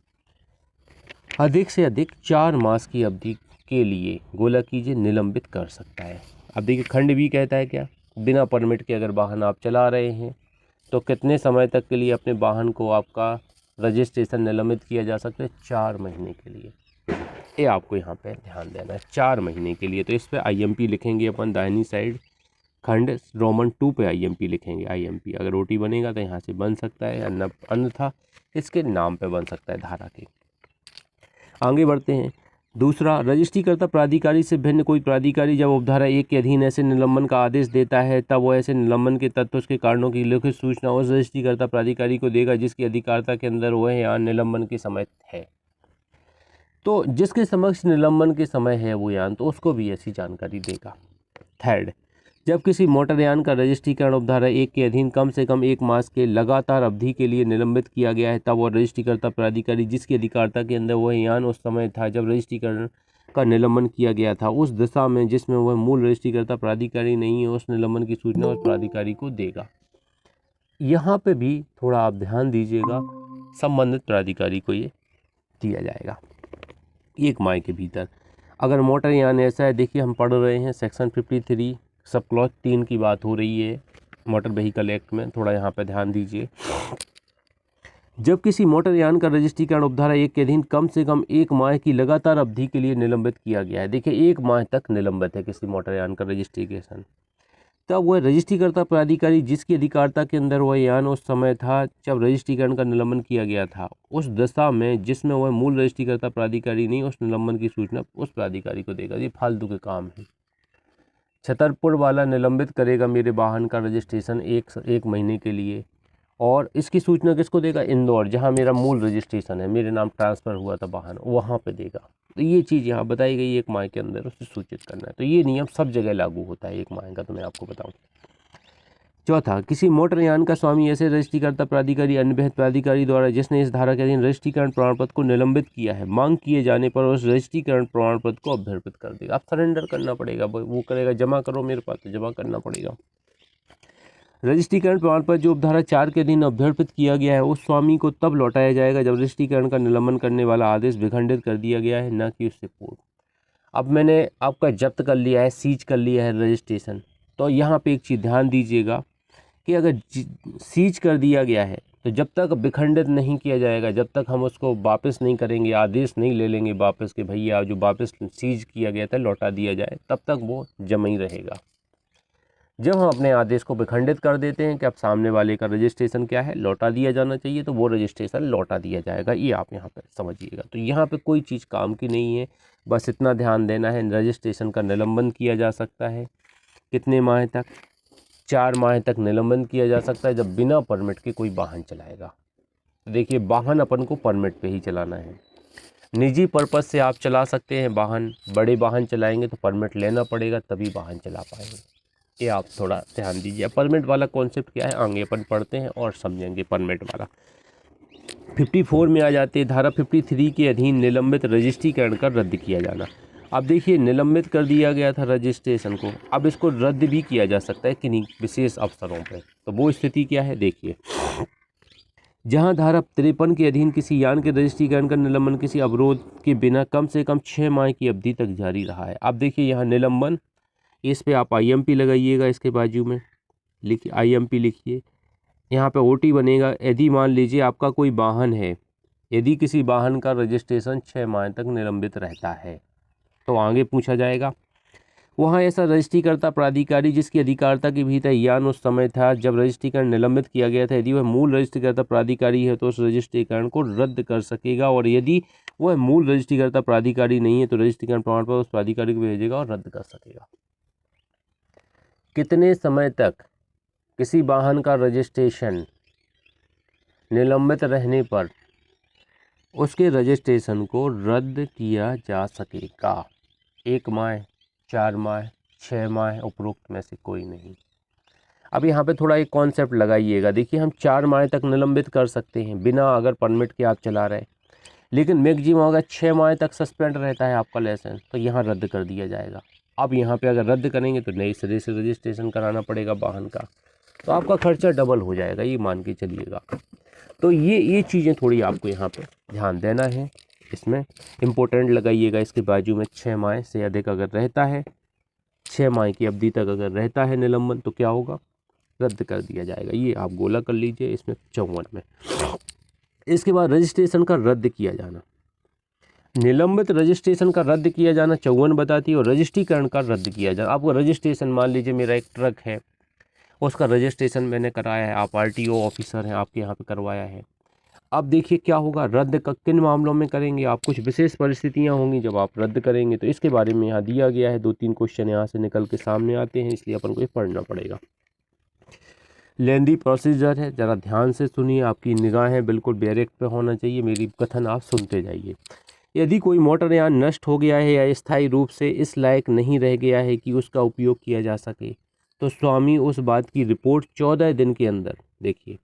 अधिक से अधिक 4 मास की अवधि के लिए गोला कीजिए, निलंबित कर सकता है। अब देखिए खंड बी कहता है क्या, बिना परमिट के अगर वाहन आप चला रहे हैं तो कितने समय तक के लिए अपने वाहन को आपका रजिस्ट्रेशन निलंबित किया जा सकता है, 4 महीने के लिए। ये आपको यहाँ पे ध्यान देना है, 4 महीने के लिए। तो इस पर IMP लिखेंगे अपन दाहिनी साइड, खंड रोमन 2 पे IMP लिखेंगे। IMP अगर OT बनेगा तो यहाँ से बन सकता है, अन्यथा इसके नाम पे बन सकता है धारा के। आगे बढ़ते हैं। दूसरा, रजिस्ट्रीकर्ता प्राधिकारी से भिन्न कोई प्राधिकारी जब उपधारा 1 के अधीन ऐसे निलंबन का आदेश देता है तब वह ऐसे निलंबन के तत्व उसके कारणों की लिखित सूचना उस रजिस्ट्रीकर्ता प्राधिकारी को देगा जिसकी अधिकारिता के अंदर वह यान निलंबन के समय है। तो जिसके समक्ष निलंबन के समय है वो यान, तो उसको भी ऐसी जानकारी देगा। थर्ड, जब किसी मोटरयान का रजिस्ट्रीकरण उपधारा 1 के अधीन कम से कम 1 मास के लगातार अवधि के लिए निलंबित किया गया है तब वह रजिस्ट्रीकर्ता प्राधिकारी जिसकी अधिकारिता के अंदर वह यान उस समय था जब रजिस्ट्रीकरण का निलंबन किया गया था उस दिशा में जिसमें वह मूल रजिस्ट्रीकर्ता प्राधिकारी नहीं है, उस निलंबन की सूचना उस प्राधिकारी को देगा। यहाँ पे भी थोड़ा आप ध्यान दीजिएगा, संबंधित प्राधिकारी को ये दिया जाएगा 1 माह के भीतर। अगर मोटरयान ऐसा है, देखिए हम पढ़ रहे हैं सेक्शन 53 सब क्लॉज 3 की बात हो रही है मोटर व्हीकल एक्ट में, थोड़ा यहाँ पे ध्यान दीजिए। जब किसी मोटरयान का रजिस्ट्रीकरण उपधारा 1 के अधीन कम से कम 1 माह की लगातार अवधि के लिए निलंबित किया गया है, देखिए 1 माह तक निलंबित है किसी मोटरयान का रजिस्ट्रेशन, तब वह रजिस्ट्रीकर्ता प्राधिकारी जिसकी अधिकारिता के अंदर वह यान उस समय था जब रजिस्ट्रीकरण का निलंबन किया गया था उस दशा में जिसमें वह मूल रजिस्ट्रीकर्ता प्राधिकारी नहीं, उस निलंबन की सूचना उस प्राधिकारी को देगा। ये फालतू के काम है। छतरपुर वाला निलंबित करेगा मेरे वाहन का रजिस्ट्रेशन एक महीने के लिए, और इसकी सूचना किसको देगा, इंदौर जहां मेरा मूल रजिस्ट्रेशन है, मेरे नाम ट्रांसफ़र हुआ था वाहन, वहां पे देगा। तो ये चीज़ यहाँ बताई गई 1 माह के अंदर उसे सूचित करना है। तो ये नियम सब जगह लागू होता है 1 माह का, तो मैं आपको बताऊँ। चौथा, किसी मोटरयान का स्वामी ऐसे रजिस्ट्रीकर्ता प्राधिकारी अन्य प्राधिकारी द्वारा जिसने इस धारा के अधीन रजिस्ट्रीकरण प्रमाण पत्र को निलंबित किया है मांग किए जाने पर उस रजिस्ट्रीकरण प्रमाण पत्र को अभ्यर्पित कर देगा। अब सरेंडर करना पड़ेगा, वो करेगा जमा करो मेरे पास, तो जमा करना पड़ेगा। रजिस्ट्रीकरण प्रमाण पत्र जो उपधारा 4 के अधीन अभ्यर्पित किया गया है उस स्वामी को तब लौटाया जाएगा जब रजिस्ट्रीकरण का निलंबन करने वाला आदेश विखंडित कर दिया गया है, न कि उससे पूर्व। अब मैंने आपका जब्त कर लिया है, सीज कर लिया है रजिस्ट्रेशन, तो यहाँ पे एक चीज़ ध्यान दीजिएगा कि अगर सीज कर दिया गया है तो जब तक विखंडित नहीं किया जाएगा, जब तक हम उसको वापस नहीं करेंगे, आदेश नहीं ले लेंगे वापस के भैया जो वापस सीज किया गया था लौटा दिया जाए, तब तक वो जमा ही रहेगा। जब हम अपने आदेश को विखंडित कर देते हैं कि अब सामने वाले का रजिस्ट्रेशन क्या है, लौटा दिया जाना चाहिए, तो वो रजिस्ट्रेशन लौटा दिया जाएगा। ये आप यहाँ पर समझिएगा। तो यहाँ पे कोई चीज़ काम की नहीं है, बस इतना ध्यान देना है। रजिस्ट्रेशन का निलंबन किया जा सकता है कितने माह तक? 4 माह तक निलंबन किया जा सकता है जब बिना परमिट के कोई वाहन चलाएगा। देखिए, वाहन अपन को परमिट पे ही चलाना है। निजी पर्पज़ से आप चला सकते हैं वाहन, बड़े वाहन चलाएंगे तो परमिट लेना पड़ेगा, तभी वाहन चला पाएंगे। ये आप थोड़ा ध्यान दीजिए। परमिट वाला कॉन्सेप्ट क्या है आगे अपन पढ़ते हैं और समझेंगे। परमिट वाला 54 में आ जाते हैं। धारा 53 के अधीन निलंबित रजिस्ट्रीकरण का रद्द किया जाना। अब देखिए, निलंबित कर दिया गया था रजिस्ट्रेशन को, अब इसको रद्द भी किया जा सकता है किन्हीं विशेष अवसरों पर। तो वो स्थिति क्या है देखिए, जहां धारा 53 के अधीन किसी यान के रजिस्ट्रीकरण का निलंबन किसी अवरोध के बिना कम से कम 6 माह की अवधि तक जारी रहा है। अब देखिए, यहाँ निलंबन, इस पे आप IMP लगाइएगा, इसके बाजू में लिखिए IMP लिखिए, यहाँ पे OT बनेगा। यदि मान लीजिए आपका कोई वाहन है, यदि किसी वाहन का रजिस्ट्रेशन 6 माह तक निलंबित रहता है तो आगे पूछा जाएगा, वहाँ ऐसा रजिस्ट्रीकर्ता प्राधिकारी जिसकी अधिकारिता के भीतर यान उस समय था जब रजिस्ट्रीकरण निलंबित किया गया था, यदि वह मूल रजिस्ट्रीकर्ता प्राधिकारी है तो उस रजिस्ट्रीकरण को रद्द कर सकेगा, और यदि वह मूल रजिस्ट्रीकर्ता प्राधिकारी नहीं है तो रजिस्ट्रीकरण प्रमाण पत्र उस प्राधिकारी को भेजेगा और रद्द कर सकेगा। कितने समय तक किसी वाहन का रजिस्ट्रेशन निलंबित रहने पर उसके रजिस्ट्रेशन को रद्द किया जा सकेगा? 1 माह, 4 माह, 6 माह, उपरोक्त में से कोई नहीं। अब यहाँ पे थोड़ा एक कॉन्सेप्ट लगाइएगा। देखिए, हम 4 माह तक निलंबित कर सकते हैं बिना अगर परमिट के आप चला रहे, लेकिन मैक्सिमम अगर 6 माह तक सस्पेंड रहता है आपका लाइसेंस तो यहाँ रद्द कर दिया जाएगा। अब यहाँ पे अगर रद्द करेंगे तो नई सिरे से रजिस्ट्रेशन कराना पड़ेगा वाहन का, तो आपका खर्चा डबल हो जाएगा, ये मान के चलिएगा। तो ये चीज़ें थोड़ी आपको यहाँ पे ध्यान देना है, इसमें इम्पोर्टेंट लगाइएगा। इसके बाजू में 6 माह से अधिक अगर रहता है, 6 माह की अवधि तक अगर रहता है निलंबन, तो क्या होगा? रद्द कर दिया जाएगा। ये आप गोला कर लीजिए इसमें 54 में। इसके बाद रजिस्ट्रेशन का रद्द किया जाना, निलंबित रजिस्ट्रेशन का रद्द किया जाना 54 बताती है, और रजिस्ट्रीकरण का रद्द किया जाना। आपको रजिस्ट्रेशन, मान लीजिए मेरा एक ट्रक है, उसका रजिस्ट्रेशन मैंने कराया है, आप RTO ऑफिसर हैं, आपके यहाँ पे करवाया है। अब देखिए क्या होगा, रद्द का किन मामलों में करेंगे आप? कुछ विशेष परिस्थितियां होंगी जब आप रद्द करेंगे, तो इसके बारे में यहाँ दिया गया है। 2-3 क्वेश्चन यहाँ से निकल के सामने आते हैं, इसलिए अपन को ये पढ़ना पड़ेगा। लेंदी प्रोसीजर है, ज़रा ध्यान से सुनिए, आपकी निगाहें बिल्कुल बैरेक पे होना चाहिए, मेरी कथन आप सुनते जाइए। यदि कोई मोटरयान नष्ट हो गया है या स्थायी रूप से इस लायक नहीं रह गया है कि उसका उपयोग किया जा सके, तो स्वामी उस बात की रिपोर्ट 14 दिन के अंदर, देखिए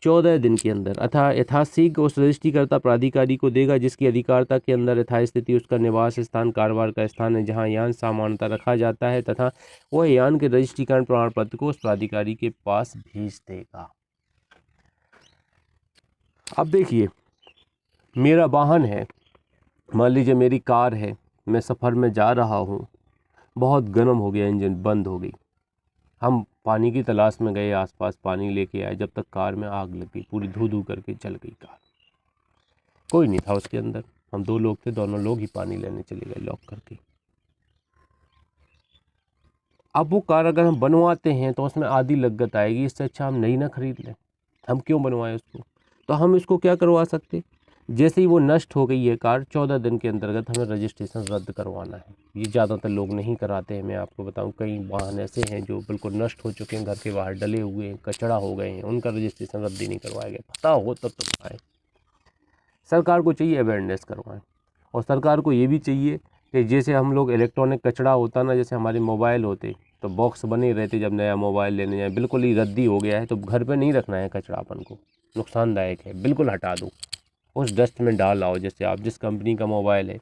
14 दिन के अंदर अथा यथाशीघ्र उस रजिस्ट्रीकर्ता प्राधिकारी को देगा जिसकी अधिकारिता के अंदर यथास्थिति उसका निवास स्थान, कारोबार का स्थान है जहां यान सामान्यतः रखा जाता है, तथा वह यान के रजिस्ट्रीकरण प्रमाण पत्र को उस प्राधिकारी के पास भेज देगा। अब देखिए, मेरा वाहन है, मान लीजिए मेरी कार है, मैं सफ़र में जा रहा हूँ, बहुत गर्म हो गया, इंजन बंद हो गई, हम पानी की तलाश में गए, आसपास पानी लेके आए, जब तक कार में आग लग गई, पूरी धू धू करके जल गई कार। कोई नहीं था उसके अंदर, हम 2 लोग थे, दोनों लोग ही पानी लेने चले गए लॉक करके। अब वो कार अगर हम बनवाते हैं तो उसमें आधी लागत आएगी, इससे अच्छा हम नई ना खरीद लें, हम क्यों बनवाएं उसको? तो हम इसको क्या करवा सकते, जैसे ही वो नष्ट हो गई है कार, 14 दिन के अंतर्गत हमें रजिस्ट्रेशन रद्द करवाना है। ये ज़्यादातर लोग नहीं कराते हैं, मैं आपको बताऊं, कई वाहन ऐसे हैं जो बिल्कुल नष्ट हो चुके हैं, घर के बाहर डले हुए हैं, कचड़ा हो गए हैं, उनका रजिस्ट्रेशन रद्द ही नहीं करवाया गया। पता हो तब तो कराएं। सरकार को चाहिए अवेयरनेस करवाएं, और सरकार को ये भी चाहिए कि जैसे हम लोग इलेक्ट्रॉनिक कचरा होता ना, जैसे हमारे मोबाइल होते तो बॉक्स बने रहते, जब नया मोबाइल लेने जाए, बिल्कुल ही रद्दी हो गया है तो घर पर नहीं रखना है कचरा, अपन को नुकसानदायक है, बिल्कुल हटा दो, उस डस्ट में डाल आओ। जैसे आप जिस कंपनी का मोबाइल है,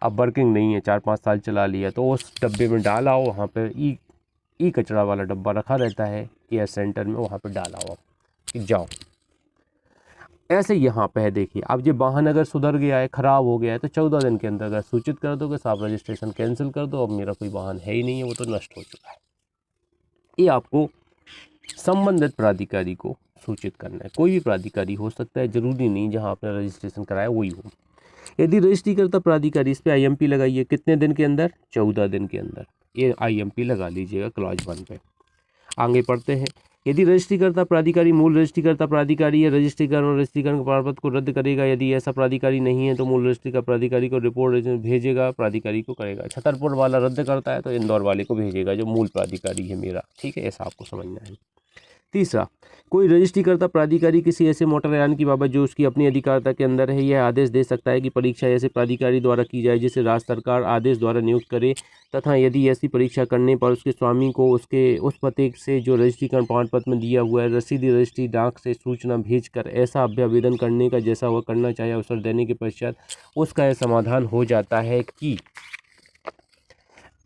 अब वर्किंग नहीं है, 4-5 साल चला लिया, तो उस डब्बे में डाल आओ, वहाँ पे ई कचरा वाला डब्बा रखा रहता है, केयर सेंटर में वहाँ पे डाला हुआ कि जाओ। ऐसे यहाँ पे है, देखिए अब ये वाहन अगर सुधर गया है, ख़राब हो गया है, तो 14 दिन के अंदर अगर सूचित कर दो कि साहब रजिस्ट्रेशन कैंसिल कर दो, अब मेरा कोई वाहन है ही नहीं है, वो तो नष्ट हो चुका है। ये आपको संबंधित प्राधिकारी को सूचित करना है। कोई भी प्राधिकारी हो सकता है, जरूरी नहीं जहाँ आपने रजिस्ट्रेशन कराया वही हो। यदि रजिस्ट्रीकर्ता प्राधिकारी, इस पर IMP लगाइए, कितने दिन के अंदर? 14 दिन के अंदर ये IMP लगा लीजिएगा क्लॉज 1 पे। आगे पढ़ते हैं। यदि रजिस्ट्रीकर्ता प्राधिकारी मूल रजिस्ट्रीकर्ता प्राधिकारी या रजिस्ट्रीकरण और रजिस्ट्रीकरण प्रमाण पत्र को रद्द करेगा, यदि ऐसा प्राधिकारी नहीं है तो मूल रजिस्ट्री का प्राधिकारी को रिपोर्ट भेजेगा, प्राधिकारी को करेगा। छतरपुर वाला रद्द करता है तो इंदौर वाले को भेजेगा जो मूल प्राधिकारी है मेरा, ठीक है, ऐसा आपको समझना है। तीसरा, कोई रजिस्ट्रीकर्ता प्राधिकारी किसी ऐसे मोटर यान की बाबत जो उसकी अपनी अधिकारिता के अंदर है, यह आदेश दे सकता है कि परीक्षा ऐसे प्राधिकारी द्वारा की जाए जिसे राज्य सरकार आदेश द्वारा नियुक्त करे, तथा यदि ऐसी परीक्षा करने पर उसके स्वामी को उसके उस पते से जो रजिस्ट्रीकरण प्रमाण पत्र में दिया हुआ है रसीदी रजिस्ट्री डाक से सूचना भेजकर ऐसा अभ्यावेदन करने का जैसा वह करना चाहे अवसर देने के पश्चात उसका यह समाधान हो जाता है कि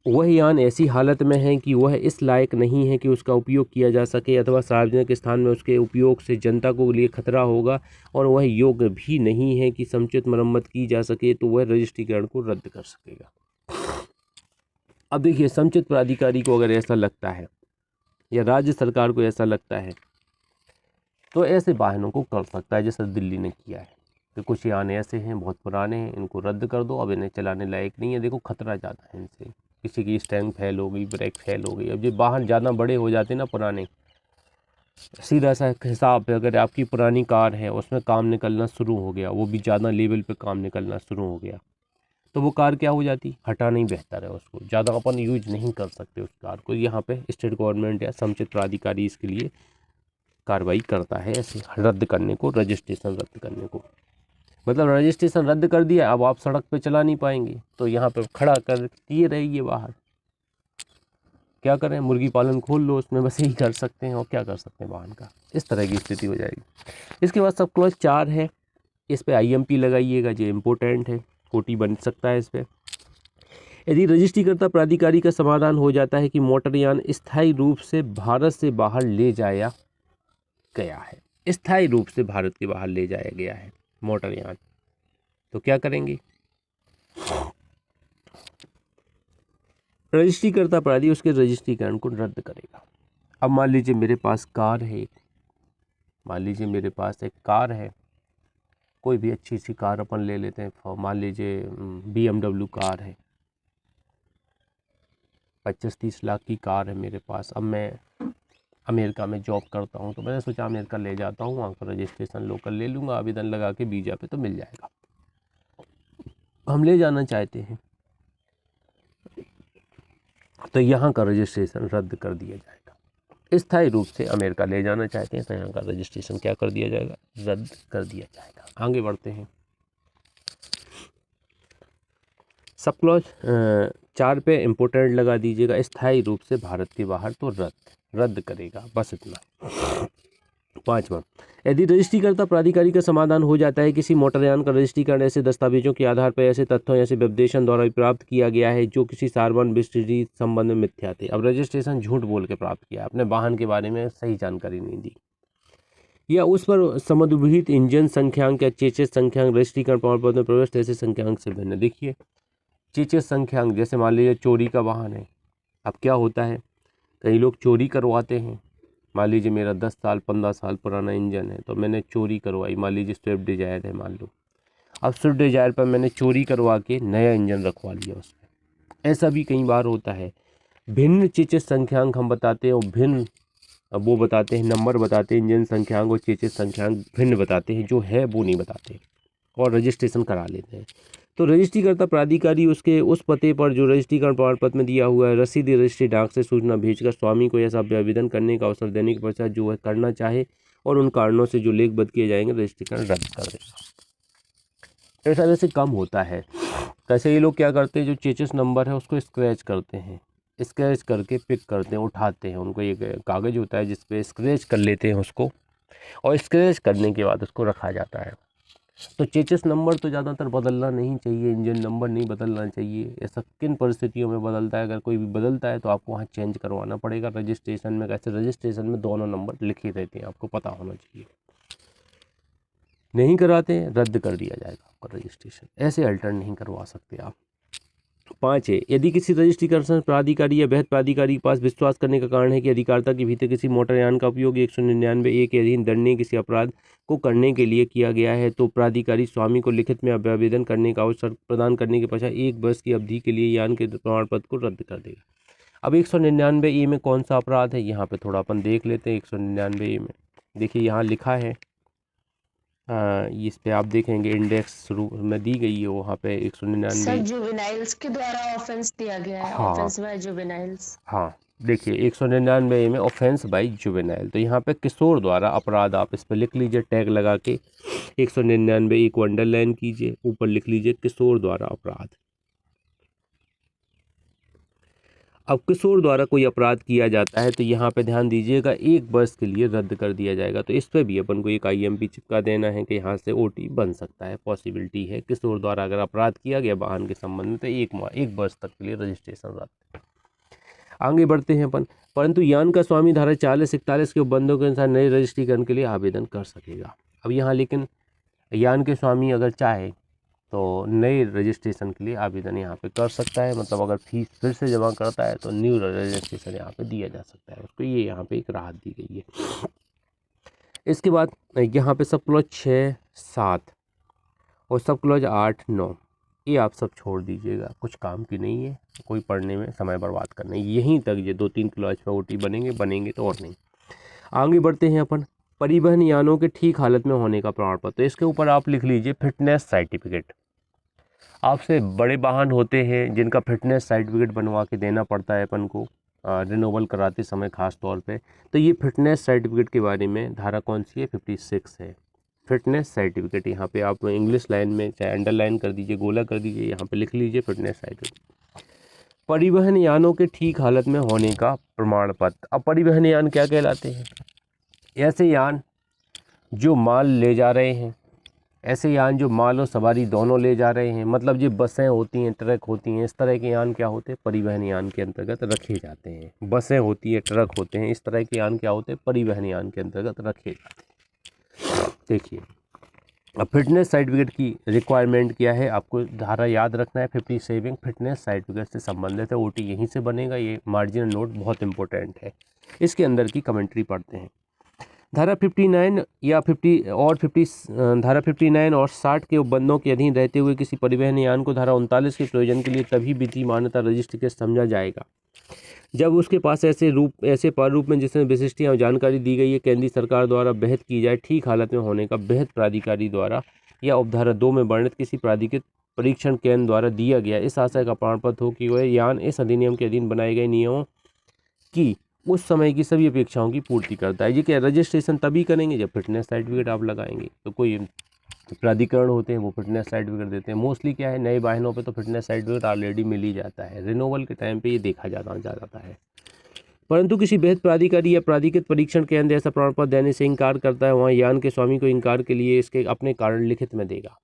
वह यान ऐसी हालत में है कि वह इस लायक नहीं है कि उसका उपयोग किया जा सके, अथवा सार्वजनिक स्थान में उसके उपयोग से जनता को लिए खतरा होगा और वह योग्य भी नहीं है कि समुचित मरम्मत की जा सके, तो वह रजिस्ट्रीकरण को रद्द कर सकेगा। अब देखिए, समुचित प्राधिकारी को अगर ऐसा लगता है या राज्य सरकार को ऐसा लगता है तो ऐसे वाहनों को कर सकता है, जैसे दिल्ली ने किया है कि कुछ यान ऐसे हैं बहुत पुराने हैं, इनको रद्द कर दो, अब इन्हें चलाने लायक नहीं है, देखो खतरा ज़्यादा है इनसे, किसी की स्टैंड फेल हो गई, ब्रेक फेल हो गई। अब ये वाहन ज़्यादा बड़े हो जाते हैं ना पुराने, सीधा सा हिसाब है, अगर आपकी पुरानी कार है उसमें काम निकलना शुरू हो गया, वो भी ज़्यादा लेवल पे काम निकलना शुरू हो गया, तो वो कार क्या हो जाती, हटाना ही बेहतर है उसको, ज़्यादा अपन यूज नहीं कर सकते उस कार को। यहाँ पे स्टेट गवर्नमेंट या समुचित प्राधिकारी इसके लिए कार्रवाई करता है, ऐसे रद्द करने को, रजिस्ट्रेशन रद्द करने को। मतलब रजिस्ट्रेशन रद्द कर दिया, अब आप सड़क पे चला नहीं पाएंगे, तो यहाँ पे खड़ा कर दिए रहेंगे बाहर, क्या करें, मुर्गी पालन खोल लो उसमें, बस यही कर सकते हैं और क्या कर सकते हैं वाहन का, इस तरह की स्थिति हो जाएगी। इसके बाद सब क्लॉज 4 है, इस पे IMP लगाइएगा, ये इम्पोर्टेंट है, कोटी बन सकता है इस पर। यदि रजिस्ट्रीकर्ता प्राधिकारी का समाधान हो जाता है कि मोटरयान स्थायी रूप से भारत से बाहर ले जाया गया है, स्थायी रूप से भारत के बाहर ले जाया गया है मोटरयान, तो क्या करेंगे, रजिस्ट्रीकर्ता प्राधिकारी उसके रजिस्ट्रीकरण को रद्द करेगा। अब मान लीजिए मेरे पास कार है, मान लीजिए मेरे पास एक कार है, कोई भी अच्छी सी कार अपन ले लेते हैं, मान लीजिए BMW कार है, 25-30 लाख की कार है मेरे पास। अब मैं अमेरिका में जॉब करता हूँ, तो मैंने सोचा अमेरिका ले जाता हूँ, वहाँ पर रजिस्ट्रेशन लोकल ले लूँगा, आवेदन लगा के वीज़ा पे तो मिल जाएगा। हम ले जाना चाहते हैं तो यहाँ का रजिस्ट्रेशन रद्द कर दिया जाएगा। स्थायी रूप से अमेरिका ले जाना चाहते हैं तो यहाँ का रजिस्ट्रेशन क्या कर दिया जाएगा, रद्द कर दिया जाएगा। आगे बढ़ते हैं। सब क्लॉज 4 पे इम्पोर्टेंट लगा दीजिएगा, स्थायी रूप से भारत के बाहर तो रद्द करेगा, बस इतना। 5वां, यदि रजिस्ट्रीकर्ता प्राधिकारी का समाधान हो जाता है किसी मोटरयान का रजिस्ट्रीकरण ऐसे दस्तावेजों के आधार पर ऐसे तथ्यों ऐसे व्यपदेशन द्वारा प्राप्त किया गया है जो किसी सार्वजनिक विस्तृत संबंध में मिथ्या थे। अब रजिस्ट्रेशन झूठ बोल के प्राप्त किया, अपने वाहन के बारे में सही जानकारी नहीं दी, या उस पर समुद्भूत इंजन संख्यांक या चेचिस संख्यांक रजिस्ट्रीकरण प्रमाण पत्र में प्रविष्ट ऐसे संख्यांक से भिन्न। देखिए चेचिस संख्यांक, जैसे मान लीजिए चोरी का वाहन है, अब क्या होता है कई लोग चोरी करवाते हैं, मान लीजिए मेरा 10 साल 15 साल पुराना इंजन है तो मैंने चोरी करवाई, मान लीजिए स्विफ्ट डिजायर है मान लो, अब स्विफ्ट डिजायर पर मैंने चोरी करवा के नया इंजन रखवा लिया उसमें। ऐसा भी कई बार होता है। भिन्न चेचिस संख्यांक हम बताते हैं और भिन्न वो बताते हैं, नंबर बताते हैं, इंजन संख्यांक और चेचिस संख्यांक भिन्न बताते हैं, जो है वो नहीं बताते और रजिस्ट्रेशन करा लेते हैं। तो रजिस्ट्रीकर्ता प्राधिकारी उसके उस पते पर जो रजिस्ट्रीकरण प्रमाण पत्र में दिया हुआ है रसीदी रजिस्ट्री डाक से सूचना भेजकर स्वामी को ऐसा आवेदन करने का अवसर देने के पश्चात जो वह करना चाहे और उन कारणों से जो लेखबद्ध किए जाएंगे रजिस्ट्रीकरण रद्द कर देगा। ऐसा वैसे कम होता है। कैसे ये लोग क्या करते हैं, जो चेचिस नंबर है उसको स्क्रैच करते हैं, स्क्रैच करके पिक करते हैं, उठाते हैं, उनको एक कागज़ होता है जिस पे स्क्रैच कर लेते हैं उसको, और स्क्रैच करने के बाद उसको रखा जाता है। तो चेचिस नंबर तो ज़्यादातर बदलना नहीं चाहिए, इंजन नंबर नहीं बदलना चाहिए। ऐसा किन परिस्थितियों में बदलता है, अगर कोई भी बदलता है तो आपको वहाँ चेंज करवाना पड़ेगा रजिस्ट्रेशन में। कैसे रजिस्ट्रेशन में दोनों नंबर लिखे रहते हैं, आपको पता होना चाहिए। नहीं कराते हैं रद्द कर दिया जाएगा आपका रजिस्ट्रेशन, ऐसे अल्टर नहीं करवा सकते आप। 5 है, यदि किसी रजिस्ट्रेशन प्राधिकारी या बेहद प्राधिकारी के पास विश्वास करने का कारण है कि अधिकारिता के भीतर किसी मोटरयान का उपयोग 199 के अधीन दंडनीय किसी अपराध को करने के लिए किया गया है, तो प्राधिकारी स्वामी को लिखित में आवेदन करने का अवसर प्रदान करने के पश्चात 1 वर्ष की अवधि के लिए यान के प्रमाण पत्र को रद्द कर देगा। अब 199 में कौन सा अपराध है, यहाँ पे थोड़ा अपन देख लेते हैं। 199 में देखिए यहाँ लिखा है, इस पे आप देखेंगे इंडेक्स शुरू में दी गई है, वहाँ पे 199 जुवेनाइल्स के द्वारा ऑफेंस दिया गया है। हाँ ऑफेंस बाय जुवेनाइल्स। हाँ, देखिए 199 में ऑफेंस बाय जुवेनाइल, तो यहाँ पे किशोर द्वारा अपराध आप इस पर लिख लीजिए टैग लगा के 199 को अंडरलाइन कीजिए, ऊपर लिख लीजिए किशोर द्वारा अपराध। अब किशोर द्वारा कोई अपराध किया जाता है तो यहाँ पे ध्यान दीजिएगा 1 वर्ष के लिए रद्द कर दिया जाएगा। तो इस पे भी अपन को एक IMP चिपका देना है कि यहाँ से OT बन सकता है, पॉसिबिलिटी है। किशोर द्वारा अगर अपराध किया गया वाहन के संबंध में तो 1 वर्ष तक के लिए रजिस्ट्रेशन रद्द। आगे बढ़ते हैं अपन। परंतु यान का स्वामी धारा 40-41 के उपबंधों के अनुसार नए रजिस्ट्रीकरण के लिए आवेदन कर सकेगा। अब यहाँ लेकिन यान के स्वामी अगर चाहे तो नए रजिस्ट्रेशन के लिए आवेदन यहाँ पे कर सकता है, मतलब अगर फीस फिर से जमा करता है तो न्यू रजिस्ट्रेशन यहाँ पे दिया जा सकता है उसको, ये यहाँ पे एक राहत दी गई है। इसके बाद यहाँ पे सब क्लॉज 6, 7 और सब क्लॉज 8, 9 ये आप सब छोड़ दीजिएगा, कुछ काम की नहीं है, कोई पढ़ने में समय बर्बाद करना है। यहीं तक ये 2-3 क्लॉज पे OT बनेंगे तो और नहीं। आगे बढ़ते हैं अपन। परिवहन यानों के ठीक हालत में होने का प्रमाण पत्र, तो इसके ऊपर आप लिख लीजिए फिटनेस सर्टिफिकेट। आपसे बड़े वाहन होते हैं जिनका फिटनेस सर्टिफिकेट बनवा के देना पड़ता है अपन को रिन्यूअल कराते समय खास तौर पे, तो ये फिटनेस सर्टिफिकेट के बारे में धारा कौन सी है, 56 है। फिटनेस सर्टिफिकेट यहाँ पे आप इंग्लिश लाइन में चाहे अंडरलाइन कर दीजिए, गोला कर दीजिए, यहाँ पे लिख लीजिए फिटनेस सर्टिफिकेट। परिवहन यानों के ठीक हालत में होने का प्रमाण पत्र। अब परिवहन यान क्या कहलाते हैं, ऐसे यान जो माल ले जा रहे हैं, ऐसे यान जो माल और सवारी दोनों ले जा रहे हैं, मतलब जो बसें होती हैं, ट्रक होती हैं, इस तरह के यान क्या होते हैं, परिवहन यान के अंतर्गत रखे जाते हैं। बसें होती हैं, ट्रक होते हैं, इस तरह के यान क्या होते हैं, परिवहन यान के अंतर्गत रखे जाते हैं। देखिए अब फिटनेस सर्टिफिकेट की रिक्वायरमेंट क्या है, आपको धारा याद रखना है 57 फिटनेस सर्टिफिकेट से संबंधित है। OT यहीं से बनेगा, ये मार्जिनल नोट बहुत इंपॉर्टेंट है। इसके अंदर की कमेंट्री पढ़ते हैं। धारा 59 या 50 और 50 धारा 59 और 60 के उपबंधों के अधीन रहते हुए किसी परिवहन यान को धारा 39 के प्रयोजन के लिए तभी विधि मान्यता रजिस्ट्रेशन समझा जाएगा जब उसके पास ऐसे प्रारूप में जिसमें विशिष्टियाँ जानकारी दी गई है केंद्रीय सरकार द्वारा बेहद की जाए, ठीक हालत में होने का बेहद प्राधिकारी द्वारा या उपधारा 2 में वर्णित किसी प्राधिकृत परीक्षण केंद्र द्वारा दिया गया इस आशय का प्रमाण पत्र हो कि वह यान इस अधिनियम के अधीन बनाए गए नियमों की उस समय की सभी अपेक्षाओं की पूर्ति करता है। ये क्या रजिस्ट्रेशन तभी करेंगे जब फिटनेस सर्टिफिकेट आप लगाएंगे, तो कोई प्राधिकरण होते हैं वो फिटनेस सर्टिफिकेट देते हैं। मोस्टली क्या है, नए वाहनों पे तो फिटनेस सर्टिफिकेट ऑलरेडी मिल ही जाता है, रिन्यूअल के टाइम पे ये देखा जाता है। परंतु किसी बेहद प्राधिकारी या प्राधिकृत परीक्षण केंद्र ऐसा प्रमाण पत्र देने से इनकार करता है, वहाँ यान के स्वामी को इनकार के लिए इसके अपने कारण लिखित में देगा।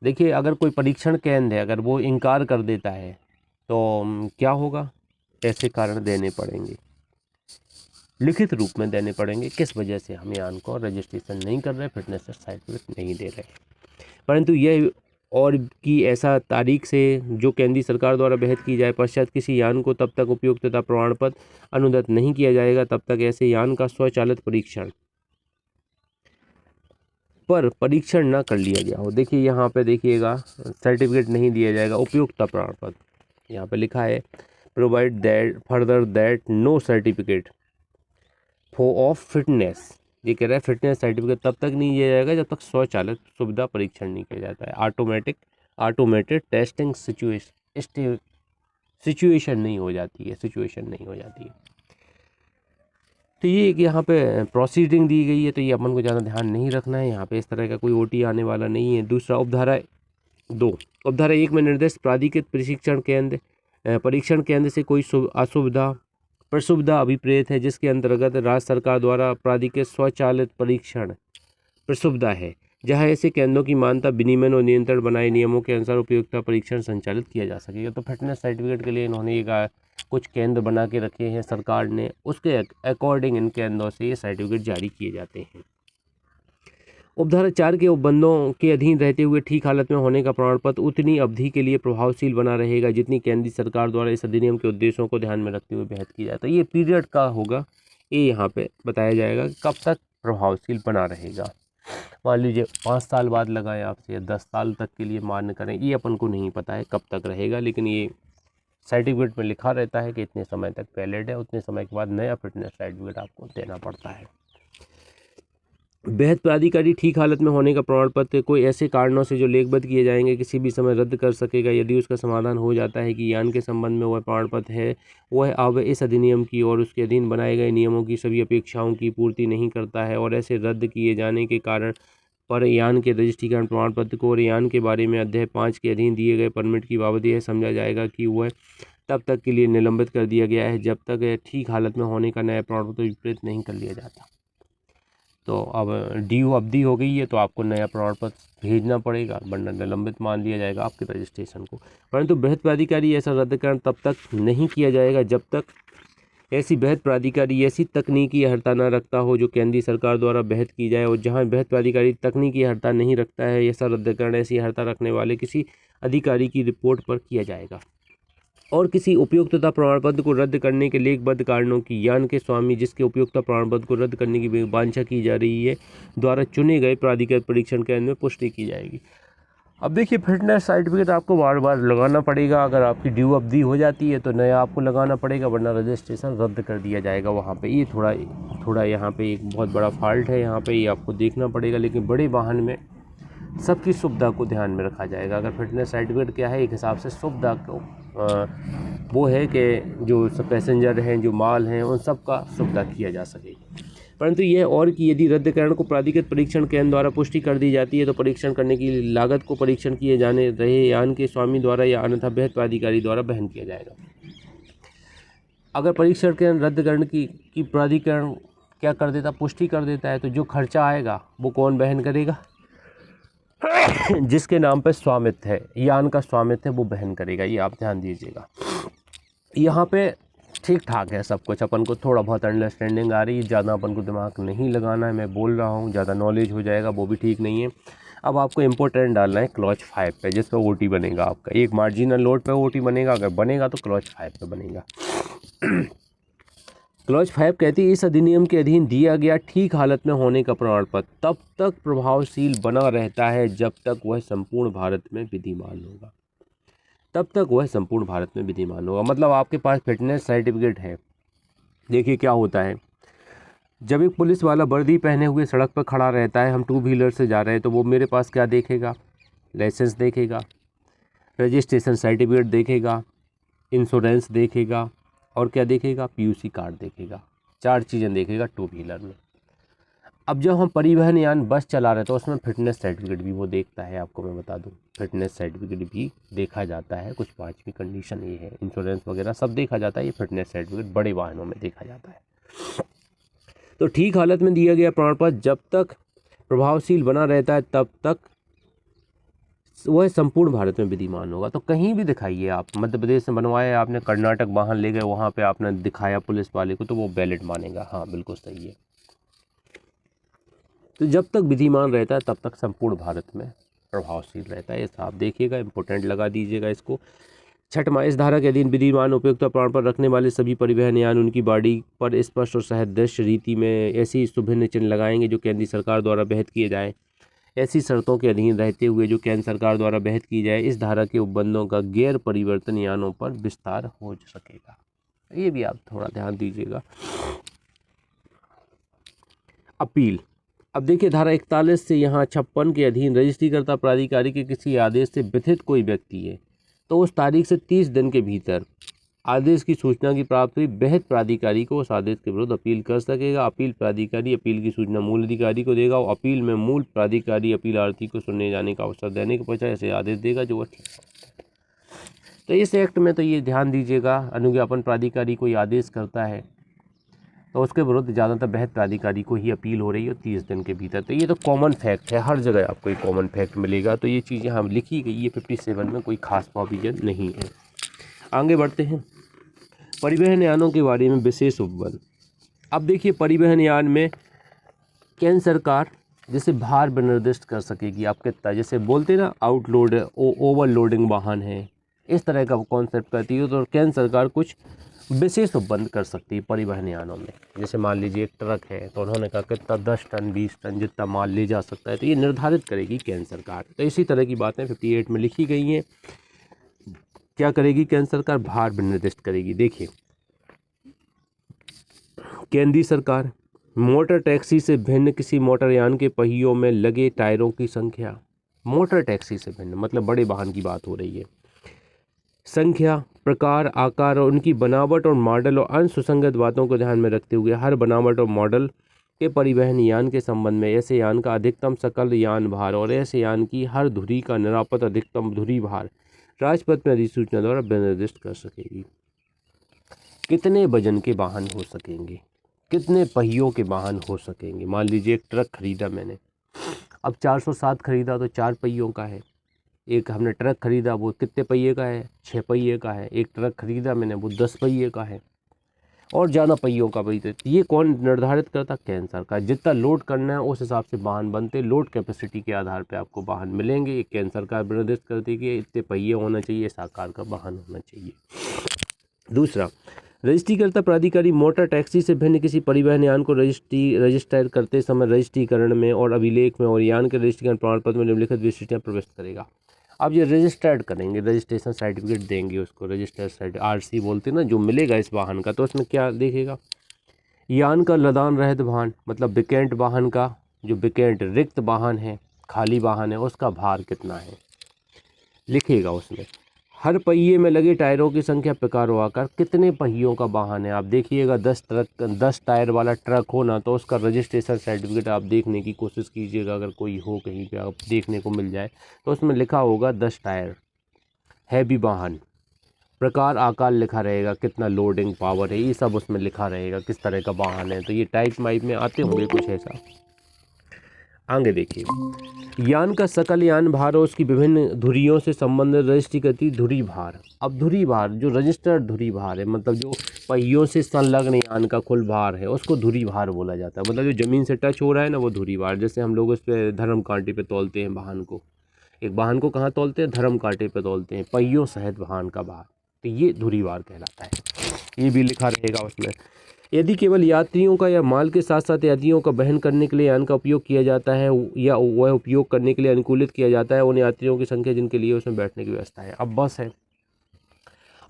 देखिए अगर कोई परीक्षण केंद्र है, अगर वो इनकार कर देता है तो क्या होगा, ऐसे कारण देने पड़ेंगे, लिखित रूप में देने पड़ेंगे, किस वजह से हम यान को रजिस्ट्रेशन नहीं कर रहे, फिटनेस सर्टिफिकेट नहीं दे रहे। परंतु यह और कि ऐसा तारीख से जो केंद्रीय सरकार द्वारा बेहद की जाए पश्चात किसी यान को तब तक उपयुक्तता प्रमाण पत्र अनुदत्त नहीं किया जाएगा तब तक ऐसे यान का स्वचालित परीक्षण न कर लिया गया हो। देखिए यहाँ पे देखिएगा सर्टिफिकेट नहीं दिया जाएगा, उपयुक्तता प्रमाण पत्र यहाँ पे लिखा है provide that further that no certificate of fitness, ये कह रहा है फिटनेस सर्टिफिकेट तब तक नहीं दिया जाएगा जब तक स्वचालित सुविधा परीक्षण नहीं किया जाता है, ऑटोमेटेड टेस्टिंग सिचुएशन नहीं हो जाती है। तो ये एक यहाँ पे प्रोसीडिंग दी गई है, तो ये अपन को ज़्यादा ध्यान नहीं रखना है, यहाँ पे इस तरह का कोई OT आने वाला नहीं है। दूसरा उपधारा 2, उपधारा 1 में निर्देश प्राधिकृत परीक्षण केंद्र से कोई प्रसुविधा अभिप्रेत है जिसके अंतर्गत राज्य सरकार द्वारा प्राधिकृत स्वचालित परीक्षण प्रसुविधा है जहां ऐसे केंद्रों की मान्यता विनियमन और नियंत्रण बनाए नियमों के अनुसार उपयोगिता परीक्षण संचालित किया जा सकेगा। तो फिटनेस सर्टिफिकेट के लिए इन्होंने ये कुछ केंद्र बना के रखे हैं सरकार ने, उसके अकॉर्डिंग इन केंद्रों से ये सर्टिफिकेट जारी किए जाते हैं। उपधारा 4 के उपबंधों के अधीन रहते हुए ठीक हालत में होने का प्रमाण पत्र उतनी अवधि के लिए प्रभावशील बना रहेगा जितनी केंद्रीय सरकार द्वारा इस अधिनियम के उद्देश्यों को ध्यान में रखते हुए बहस की जाए। तो ये पीरियड का होगा, ये यहाँ पे बताया जाएगा कि कब तक प्रभावशील बना रहेगा। मान लीजिए 5 साल बाद लगाएं आपसे, 10 साल तक के लिए मान्य करें, ये अपन को नहीं पता है कब तक रहेगा, लेकिन ये सर्टिफिकेट में लिखा रहता है कि इतने समय तक वैलिड है, उतने समय के बाद नया फिटनेस सर्टिफिकेट आपको देना पड़ता है। बेहद प्राधिकारी ठीक हालत में होने का प्रमाण पत्र कोई ऐसे कारणों से जो लेखबद्ध किए जाएंगे किसी भी समय रद्द कर सकेगा यदि उसका समाधान हो जाता है कि यान के संबंध में वह प्रमाण पत्र है वह अब इस अधिनियम की और उसके अधीन बनाए गए नियमों की सभी अपेक्षाओं की पूर्ति नहीं करता है और ऐसे रद्द किए जाने के कारण पर यान के रजिस्ट्रीकरण प्रमाण पत्र को और यान के बारे में अध्याय 5 के अधीन दिए गए परमिट की बाबत यह समझा जाएगा कि वह तब तक के लिए निलंबित कर दिया गया है जब तक ठीक हालत में होने का नया प्रमाण पत्र विपरीत नहीं कर लिया जाता। तो अब ड्यू अवधि हो गई है तो आपको नया प्रमाण पत्र भेजना पड़ेगा, वरना निलंबित मान लिया जाएगा आपके रजिस्ट्रेशन को। परंतु बृहद प्राधिकारी ऐसा रद्दकरण तब तक नहीं किया जाएगा जब तक ऐसी बृहद प्राधिकारी ऐसी तकनीकी अर्हता न रखता हो जो केंद्रीय सरकार द्वारा बहस की जाए, और जहां बृहद प्राधिकारी तकनीकी अर्हता नहीं रखता है ऐसा रद्दकरण ऐसी अर्हता रखने वाले किसी अधिकारी की रिपोर्ट पर किया जाएगा। और किसी उपयुक्तता प्रमाण पत्र को रद्द करने के लेखबद्ध कारणों की यान के स्वामी जिसके उपयुक्तता प्रमाण पत्र को रद्द करने की वांछा की जा रही है द्वारा चुने गए प्राधिकृत परीक्षण केंद्र में पुष्टि की जाएगी। अब देखिए फिटनेस सर्टिफिकेट आपको बार बार लगाना पड़ेगा, अगर आपकी ड्यू अवधि हो जाती है तो नया आपको लगाना पड़ेगा, वरना रजिस्ट्रेशन रद्द कर दिया जाएगा वहाँ पे। ये थोड़ा यहाँ पे एक बहुत बड़ा फॉल्ट है, यहाँ पे ये आपको देखना पड़ेगा। लेकिन बड़े वाहन में सबकी सुविधा को ध्यान में रखा जाएगा। अगर फिटनेस सर्टिफिकेट क्या है, एक हिसाब से सुविधा को वो है कि जो सब पैसेंजर हैं जो माल हैं उन सब का सुविधा किया जा सकेगी। परंतु यह और कि यदि रद्दकरण को प्राधिकृत परीक्षण केंद्र द्वारा पुष्टि कर दी जाती है तो परीक्षण करने की लागत को परीक्षण किए जाने रहे यान के स्वामी द्वारा या अन्यथा बृहद प्राधिकारी द्वारा वहन किया जाएगा। अगर परीक्षण के रद्दकरण की प्राधिकरण क्या कर देता, पुष्टि कर देता है, तो जो खर्चा आएगा वो कौन वहन करेगा? जिसके नाम पर स्वामित्व है, यान का स्वामित्व है, वो वहन करेगा। ये आप ध्यान दीजिएगा। यहाँ पे ठीक ठाक है सब कुछ, अपन को थोड़ा बहुत अंडरस्टैंडिंग आ रही है, ज़्यादा अपन को दिमाग नहीं लगाना है। मैं बोल रहा हूँ ज़्यादा नॉलेज हो जाएगा वो भी ठीक नहीं है। अब आपको इम्पोर्टेंट डालना है क्लॉच 5 पे, जिस पर ओटी बनेगा आपका। एक मार्जिनल लोड पे ओटी बनेगा, अगर बनेगा तो क्लॉच 5 पे बनेगा। क्लॉज 5 कहती है इस अधिनियम के अधीन दिया गया ठीक हालत में होने का प्रमाण पत्र तब तक प्रभावशील बना रहता है जब तक वह संपूर्ण भारत में विद्यमान होगा। तब तक वह संपूर्ण भारत में विद्यमान होगा मतलब आपके पास फिटनेस सर्टिफिकेट है। देखिए क्या होता है, जब एक पुलिस वाला वर्दी पहने हुए सड़क पर खड़ा रहता है, हम 2 व्हीलर से जा रहे हैं, तो वो मेरे पास क्या देखेगा? लाइसेंस देखेगा, रजिस्ट्रेशन सर्टिफिकेट देखेगा, इंश्योरेंस देखेगा और क्या देखेगा? पीयूसी कार्ड देखेगा। 4 चीज़ें देखेगा 2 व्हीलर में। अब जब हम परिवहन यान बस चला रहे हैं तो उसमें फिटनेस सर्टिफिकेट भी वो देखता है। आपको मैं बता दूं, फिटनेस सर्टिफिकेट भी देखा जाता है। कुछ 5वीं कंडीशन ये है, इंश्योरेंस वगैरह सब देखा जाता है। ये फिटनेस सर्टिफिकेट बड़े वाहनों में देखा जाता है। तो ठीक हालत में दिया गया प्रमाण पत्र जब तक प्रभावशील बना रहता है तब तक वह संपूर्ण भारत में विद्यमान होगा। तो कहीं भी दिखाइए आप, मध्य प्रदेश में बनवाया आपने, कर्नाटक वाहन ले गए, वहाँ पे आपने दिखाया पुलिस वाले को, तो वो वैलिड मानेगा। हाँ बिल्कुल सही है। तो जब तक विद्यमान रहता है तब तक संपूर्ण भारत में प्रभावशील रहता है। ये आप देखिएगा, इंपोर्टेंट लगा दीजिएगा इसको। 6वां, इस धारा के अधीन विद्यमान उपयुक्त प्रमाण पत्र रखने वाले सभी परिवहन यान उनकी बॉडी पर स्पष्ट और सहदृश्य रीति में ऐसी सुभिन्न चिन्ह लगाएंगे जो केंद्रीय सरकार द्वारा बहस किए जाए। ऐसी शर्तों के अधीन रहते हुए जो केंद्र सरकार द्वारा बहस की जाए, इस धारा के उपबंधों का गैर परिवर्तन यानों पर विस्तार हो सकेगा। ये भी आप थोड़ा ध्यान दीजिएगा। अपील। अब देखिए धारा 41 से यहाँ 56 के अधीन रजिस्ट्रीकर्ता प्राधिकारी के किसी आदेश से व्यथित कोई व्यक्ति है तो उस तारीख से 30 दिन के भीतर आदेश की सूचना की प्राप्ति हुई बहस प्राधिकारी को उस आदेश के विरुद्ध अपील कर सकेगा। अपील प्राधिकारी अपील की सूचना मूल अधिकारी को देगा और अपील में मूल प्राधिकारी अपीलार्थी को सुनने जाने का अवसर देने के पश्चात ऐसे आदेश देगा जो वह ठीक है। तो इस एक्ट में तो ये ध्यान दीजिएगा, अनुज्ञापन प्राधिकारी कोई आदेश करता है तो उसके विरुद्ध ज़्यादातर बेहद प्राधिकारी को ही अपील हो रही है 30 दिन के भीतर। तो ये तो कॉमन फैक्ट है, हर जगह आपको एक कॉमन फैक्ट मिलेगा। तो ये चीज़ यहाँ लिखी गई है 57 में, कोई खास प्रोविजन नहीं है। आगे बढ़ते हैं, परिवहन यानों के बारे में विशेष उपबंध। अब देखिए, परिवहन यान में केंद्र सरकार जैसे भार विनिर्दिष्ट कर सकेगी, आप कितना, जैसे बोलते हैं ना आउटलोड ओवरलोडिंग वाहन है, इस तरह का कॉन्सेप्ट करती है। तो केंद्र सरकार कुछ विशेष उपबंध कर सकती है परिवहन यानों में। जैसे मान लीजिए एक ट्रक है, तो उन्होंने कहा कितना 10 टन 20 टन जितना माल ले जा सकता है, तो ये निर्धारित करेगी केंद्र सरकार। तो इसी तरह की बातें 58 में लिखी गई हैं। क्या करेगी केंद्र सरकार? भार विनिर्दिष्ट करेगी। देखिए, केंद्रीय सरकार मोटर टैक्सी से भिन्न किसी मोटर यान के पहियों में लगे टायरों की संख्या, मोटर टैक्सी से भिन्न मतलब बड़े वाहन की बात हो रही है, संख्या, प्रकार, आकार और उनकी बनावट और मॉडल और अन्य सुसंगत बातों को ध्यान में रखते हुए हर बनावट और मॉडल के परिवहन यान के संबंध में ऐसे यान का अधिकतम सकल यान भार और ऐसे यान की हर धुरी का निरापद अधिकतम धुरी भार राजपथ में अधिसूचना द्वारा निर्दिष्ट कर सकेगी। कितने वजन के वाहन हो सकेंगे, कितने पहियों के वाहन हो सकेंगे। मान लीजिए एक ट्रक खरीदा मैंने, अब 407 खरीदा तो 4 पहियों का है। एक हमने ट्रक खरीदा, वो कितने पहिए का है? 6 पहिए का है। एक ट्रक खरीदा मैंने, वो 10 पहिए का है और ज़्यादा पहियों का भी। तो ये कौन निर्धारित करता? केंद्र सरकार। जितना लोड करना है उस हिसाब से वाहन बनते, लोड कैपेसिटी के आधार पर आपको वाहन मिलेंगे। ये केंद्र सरकार निर्दिष्ट करती है कि इतने पहिए होना चाहिए, इस आकार का वाहन होना चाहिए। दूसरा, रजिस्ट्रीकर्ता प्राधिकारी मोटर टैक्सी से भिन्न किसी परिवहन यान को रजिस्टर करते समय रजिस्ट्रीकरण में और अभिलेख में और यान के रजिस्ट्रीकरण प्रमाण पत्र में निम्नलिखित विशिष्टताएं प्रविष्ट करेगा। अब ये रजिस्टर्ड करेंगे, रजिस्ट्रेशन सर्टिफिकेट देंगे उसको, रजिस्टर्ड सर्टिफिकेट आरसी बोलते हैं ना, जो मिलेगा इस वाहन का। तो उसमें क्या देखेगा? यान का लदान रहित वाहन मतलब विकेंट वाहन का, जो विकेंट रिक्त वाहन है, खाली वाहन है, उसका भार कितना है लिखेगा उसमें। हर पहिए में लगे टायरों की संख्या, प्रकार और आकार, कितने पहियों का वाहन है। आप देखिएगा 10 टायर वाला ट्रक हो ना, तो उसका रजिस्ट्रेशन सर्टिफिकेट आप देखने की कोशिश कीजिएगा, अगर कोई हो कहीं पे आप देखने को मिल जाए तो उसमें लिखा होगा 10 टायर, हैवी वाहन, प्रकार आकार लिखा रहेगा, कितना लोडिंग पावर है, ये सब उसमें लिखा रहेगा, किस तरह का वाहन है। तो ये टाइप माइप में आते होंगे कुछ ऐसा। आगे देखिए, यान का सकल यान भार और उसकी विभिन्न धुरियों से संबंधित रजिस्ट्री करती धुरी भार। अब धुरी भार, जो रजिस्टर्ड धुरी भार है, मतलब जो पहियों से संलग्न यान का कुल भार है, उसको धुरी भार बोला जाता है। मतलब जो ज़मीन से टच हो रहा है ना, वो धुरी भार। जैसे हम लोग उस पर धर्म कांटे पे तौलते हैं वाहन को, एक वाहन को कहाँ तौलते हैं? धर्म कांटे पे तौलते हैं, पहियों सहित वाहन का भार। तो ये धुरी भार कहलाता है, ये भी लिखा रहेगा उसमें। यदि केवल यात्रियों का या माल के साथ साथ यात्रियों का वहन करने के लिए यान का उपयोग किया जाता है या वह उपयोग करने के लिए अनुकूलित किया जाता है, उन यात्रियों की संख्या जिनके लिए उसमें बैठने की व्यवस्था है। अब बस है,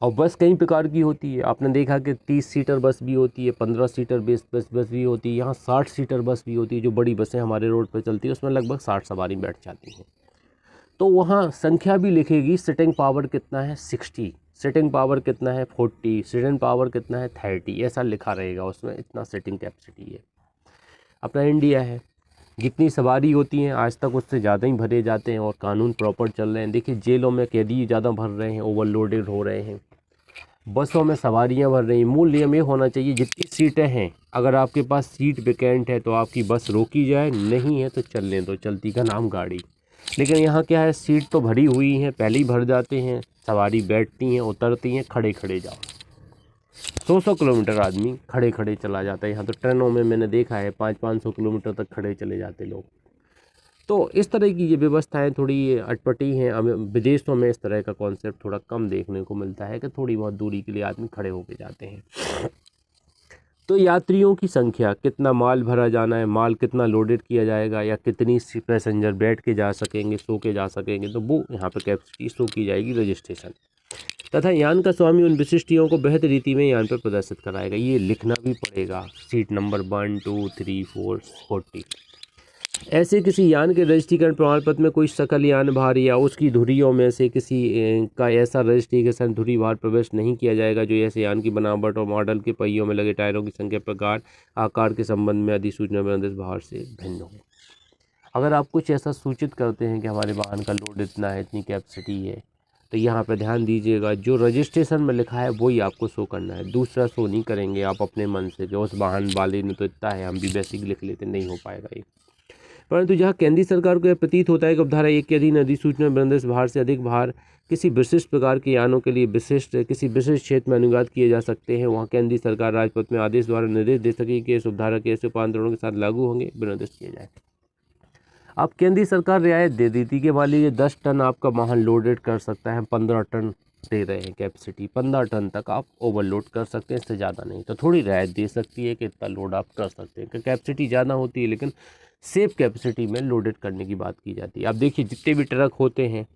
और बस कई प्रकार की होती है। आपने देखा कि 30 सीटर बस भी होती है, 15 सीटर बस भी होती है, यहाँ 60 सीटर बस भी होती है। जो बड़ी बसें हमारे रोड पर चलती है उसमें लगभग 60 सवारी बैठ जाती हैं। तो वहाँ संख्या भी लिखेगी, सिटिंग पावर कितना है 60, सिटिंग पावर कितना है 40, सिटिंग पावर कितना है 30, ऐसा लिखा रहेगा उसमें, इतना सिटिंग कैपेसिटी है। अपना इंडिया है, जितनी सवारी होती हैं आज तक उससे ज़्यादा ही भरे जाते हैं और कानून प्रॉपर चल रहे हैं। देखिए, जेलों में कैदी ज़्यादा भर रहे हैं, ओवरलोडेड हो रहे हैं, बसों में सवारियां भर रही हैं। मूल नियम ये होना चाहिए, जितनी सीटें हैं, अगर आपके पास सीट वैकेंट है तो आपकी बस रोकी जाए, नहीं है तो चलने दो, चलती का नाम गाड़ी। लेकिन यहाँ क्या है, सीट तो भरी हुई हैं, पहले ही भर जाते हैं, सवारी बैठती हैं, उतरती हैं, खड़े खड़े जाओ। 100 किलोमीटर आदमी खड़े खड़े चला जाता है। यहाँ तो ट्रेनों में मैंने देखा है 500 किलोमीटर तक खड़े चले जाते लोग। तो इस तरह की ये व्यवस्थाएं थोड़ी अटपटी हैं। विदेशों में इस तरह का कॉन्सेप्ट थोड़ा कम देखने को मिलता है कि थोड़ी बहुत दूरी के लिए आदमी खड़े होके जाते हैं। तो यात्रियों की संख्या, कितना माल भरा जाना है, माल कितना लोडेड किया जाएगा, या कितनी पैसेंजर बैठ के जा सकेंगे, सो के जा सकेंगे, तो वो यहाँ पर कैपेसिटी शो की जाएगी रजिस्ट्रेशन। तथा यान का स्वामी उन विशिष्टियों को बेहतर रीति में यान पर प्रदर्शित कराएगा। ये लिखना भी पड़ेगा, सीट नंबर 1 2 3 4 40। ऐसे किसी यान के रजिस्ट्रीकरण प्रमाण पत्र में कोई सकल यान भार या उसकी धुरियों में से किसी का ऐसा रजिस्ट्रेशन धुरी भार प्रविष्ट नहीं किया जाएगा जो ऐसे यान की बनावट और मॉडल के पहियों में लगे टायरों की संख्या, प्रकार, आकार के संबंध में अधिसूचना में निर्दिष्ट भार से भिन्न हो। अगर आप कुछ ऐसा सूचित करते हैं कि हमारे वाहन का लोड इतना है, इतनी कैपेसिटी है, तो यहाँ पे ध्यान दीजिएगा, जो रजिस्ट्रेशन में लिखा है वही आपको शो करना है, दूसरा शो नहीं करेंगे आप अपने मन से कि उस वाहन वाले ने तो इतना है हम भी बेसिक लिख लेते, नहीं हो पाएगा ये। परंतु जहाँ केंद्रीय सरकार को यह प्रतीत होता है कि उपधारा 1 के अधीन अधिसूचना विनिर्देश भार से अधिक भार किसी विशिष्ट प्रकार के यानों के लिए किसी विशिष्ट क्षेत्र में अनुवाद किए जा सकते हैं, वहाँ केंद्रीय सरकार राजपत्र में आदेश द्वारा निर्देश दे सकेगी कि इस उपधारा के ऐसे उपांतरणों के साथ लागू होंगे, विनिर्देश किए जाए। अब केंद्रीय सरकार रियायत दे दी थी कि मान लीजिए 10 टन आपका वाहन लोडेड कर सकता है, 15 टन दे रहे हैं कैपेसिटी, 15 टन तक आप ओवरलोड कर सकते हैं, इससे ज़्यादा नहीं। तो थोड़ी रियायत दे सकती है कि इतना लोड आप कर सकते हैं, कि कैपेसिटी ज़्यादा होती है लेकिन सेफ कैपेसिटी में लोडेड करने की बात की जाती है। अब देखिए जितने भी ट्रक होते हैं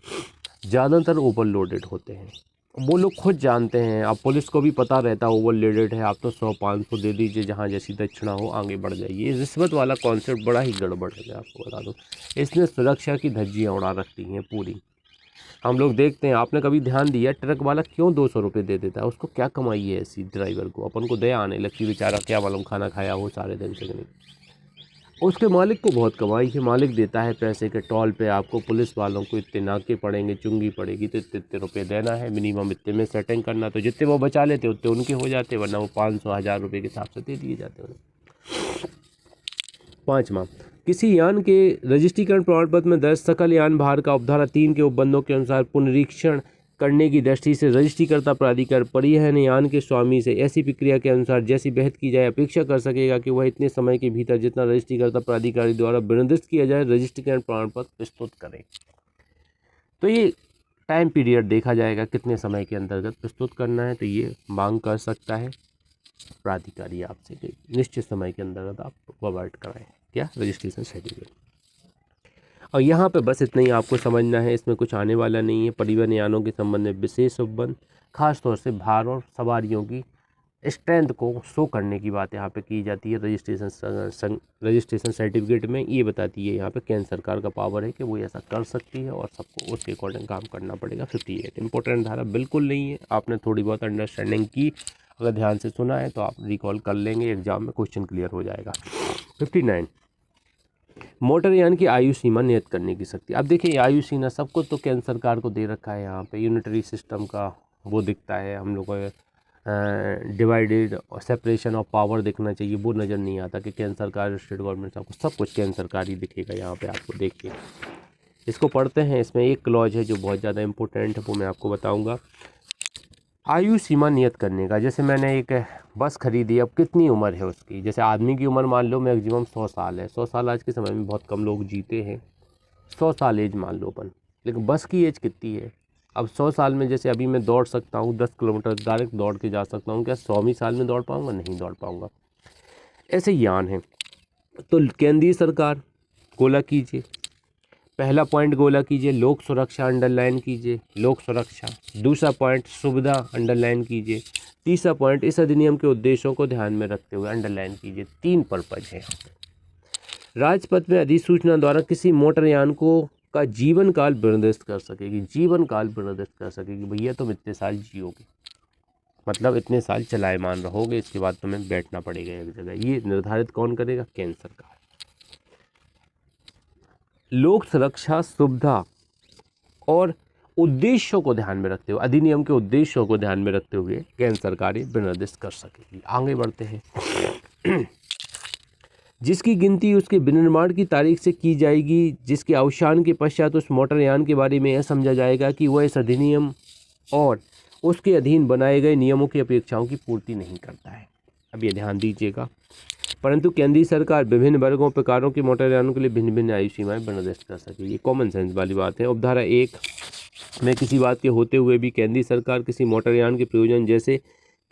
ज़्यादातर ओवरलोडेड होते हैं, वो लोग खुद जानते हैं, अब पुलिस को भी पता रहता है ओवरलोडेड है, आप तो 100-500 दे दीजिए, जहाँ जैसी दक्षिणा हो आगे बढ़ जाइए। रिश्वत वाला कॉन्सेप्ट बड़ा ही गड़बड़ है, मैं आपको बता दूँ। इसने सुरक्षा की धज्जियाँ उड़ा रखी हैं पूरी। हम लोग देखते हैं, आपने कभी ध्यान दिया ट्रक वाला क्यों 200 रुपये दे देता है? उसको क्या कमाई है ऐसी ड्राइवर को? अपन को दया आने लगती, बेचारा क्या मालूम खाना खाया हो सारे दिन से नहीं। उसके मालिक को बहुत कमाई है, मालिक देता है पैसे के टोल पे आपको, पुलिस वालों को इतने नाके पड़ेंगे, चुंगी पड़ेगी तो इतने रुपये देना है मिनिमम, इतने में सेटिंग करना, तो जितने वो बचा लेते उतने उनके हो जाते, वरना वो 500-1000 रुपये के हिसाब से दे दिए जाते उन्हें। 5वां, किसी यान के रजिस्ट्रीकरण प्रमाण पत्र में दर्ज सकल यान भार का उपधारा 3 के उपबंधों के अनुसार पुनरीक्षण करने की दृष्टि से रजिस्ट्रीकर्ता प्राधिकार परिवहन यान के स्वामी से ऐसी प्रक्रिया के अनुसार जैसी बहत की जाए अपेक्षा कर सकेगा कि वह इतने समय के भीतर जितना रजिस्ट्रीकर्ता प्राधिकारी द्वारा विनिर्दिष्ट किया जाए रजिस्ट्रीकरण प्रमाण पत्र प्रस्तुत करें। तो ये टाइम पीरियड देखा जाएगा कितने समय के अंतर्गत प्रस्तुत करना है, तो ये मांग कर सकता है प्राधिकारी आपसे कि निश्चित समय के अंतर्गत आप प्रोवाइड कराएं क्या, रजिस्ट्रेशन सर्टिफिकेट। और यहाँ पे बस इतना ही आपको समझना है, इसमें कुछ आने वाला नहीं है। परिवहन यानों के संबंध में विशेष उपबंध, खासतौर से भार और सवारियों की स्ट्रेंथ को शो करने की बात यहाँ पे की जाती है रजिस्ट्रेशन सर्टिफिकेट में। ये बताती है यहाँ पे केंद्र सरकार का पावर है कि वो ऐसा कर सकती है और सबको उसके अकॉर्डिंग काम करना पड़ेगा। 58 इंपॉर्टेंट धारा बिल्कुल नहीं है, आपने थोड़ी बहुत अंडरस्टैंडिंग की, अगर ध्यान से सुना है तो आप रिकॉल कर लेंगे, एग्जाम में क्वेश्चन क्लियर हो जाएगा। 59, मोटर यान की आयु सीमा नियत करने की शक्ति। अब देखिए आयु सीमा सबको तो केंद्र सरकार को दे रखा है, यहाँ पे यूनिटरी सिस्टम का वो दिखता है, हम लोग को डिवाइडेड और सेपरेशन ऑफ पावर दिखना चाहिए, वो नज़र नहीं आता कि केंद्र सरकार स्टेट गवर्नमेंट सबको सब कुछ केंद्र सरकार ही दिखेगा यहाँ पे आपको। देखिए इसको पढ़ते हैं, इसमें एक क्लॉज है जो बहुत ज़्यादा इंपॉर्टेंट है, वो मैं आपको बताऊँगा। आयु सीमा नियत करने का, जैसे मैंने एक बस खरीदी, अब कितनी उम्र है उसकी, जैसे आदमी की उम्र मान लो मैक्सिमम 100 साल है, 100 साल आज के समय में बहुत कम लोग जीते हैं, 100 साल एज मान लो अपन, लेकिन बस की एज कितनी है? अब 100 साल में जैसे अभी मैं दौड़ सकता हूँ 10 किलोमीटर डायरेक्ट दौड़ के जा सकता हूँ, क्या 100वीं साल में दौड़ पाऊँगा? नहीं दौड़ पाऊँगा। ऐसे यान है। तो केंद्रीय सरकार गोला कीजिए, पहला पॉइंट गोला कीजिए, लोक सुरक्षा अंडरलाइन कीजिए, लोक सुरक्षा। दूसरा पॉइंट सुविधा अंडरलाइन कीजिए। तीसरा पॉइंट इस अधिनियम के उद्देश्यों को ध्यान में रखते हुए अंडरलाइन कीजिए। 3 पर्पज है। राजपत्र में अधिसूचना द्वारा किसी मोटर यान को का जीवन काल निर्दिष्ट कर सकेगी, जीवन काल निर्दिष्ट कर सकेगी, भैया तुम इतने साल जियोगे, मतलब इतने साल चलायमान रहोगे, इसके बाद तुम्हें बैठना पड़ेगा एक जगह। ये निर्धारित कौन करेगा? केंद्र सरकार। लोक सुरक्षा, सुविधा और उद्देश्यों को ध्यान में रखते हुए, अधिनियम के उद्देश्यों को ध्यान में रखते हुए केंद्र सरकार ये निर्दिष्ट कर सकेगी। आगे बढ़ते हैं। जिसकी गिनती उसके विनिर्माण की तारीख से की जाएगी, जिसके अवसान के पश्चात उस मोटर यान के बारे में यह समझा जाएगा कि वह इस अधिनियम और उसके अधीन बनाए गए नियमों की अपेक्षाओं की पूर्ति नहीं करता है। अब ये ध्यान दीजिएगा। परंतु केंद्रीय सरकार विभिन्न वर्गों प्रकारों के मोटर यानों के लिए भिन्न भिन्न आयु सीमाएं निर्दिष्ट कर सकेगी। ये कॉमन सेंस वाली बात है। उपधारा 1 में किसी बात के होते हुए भी केंद्रीय सरकार किसी मोटर यान के प्रयोजन जैसे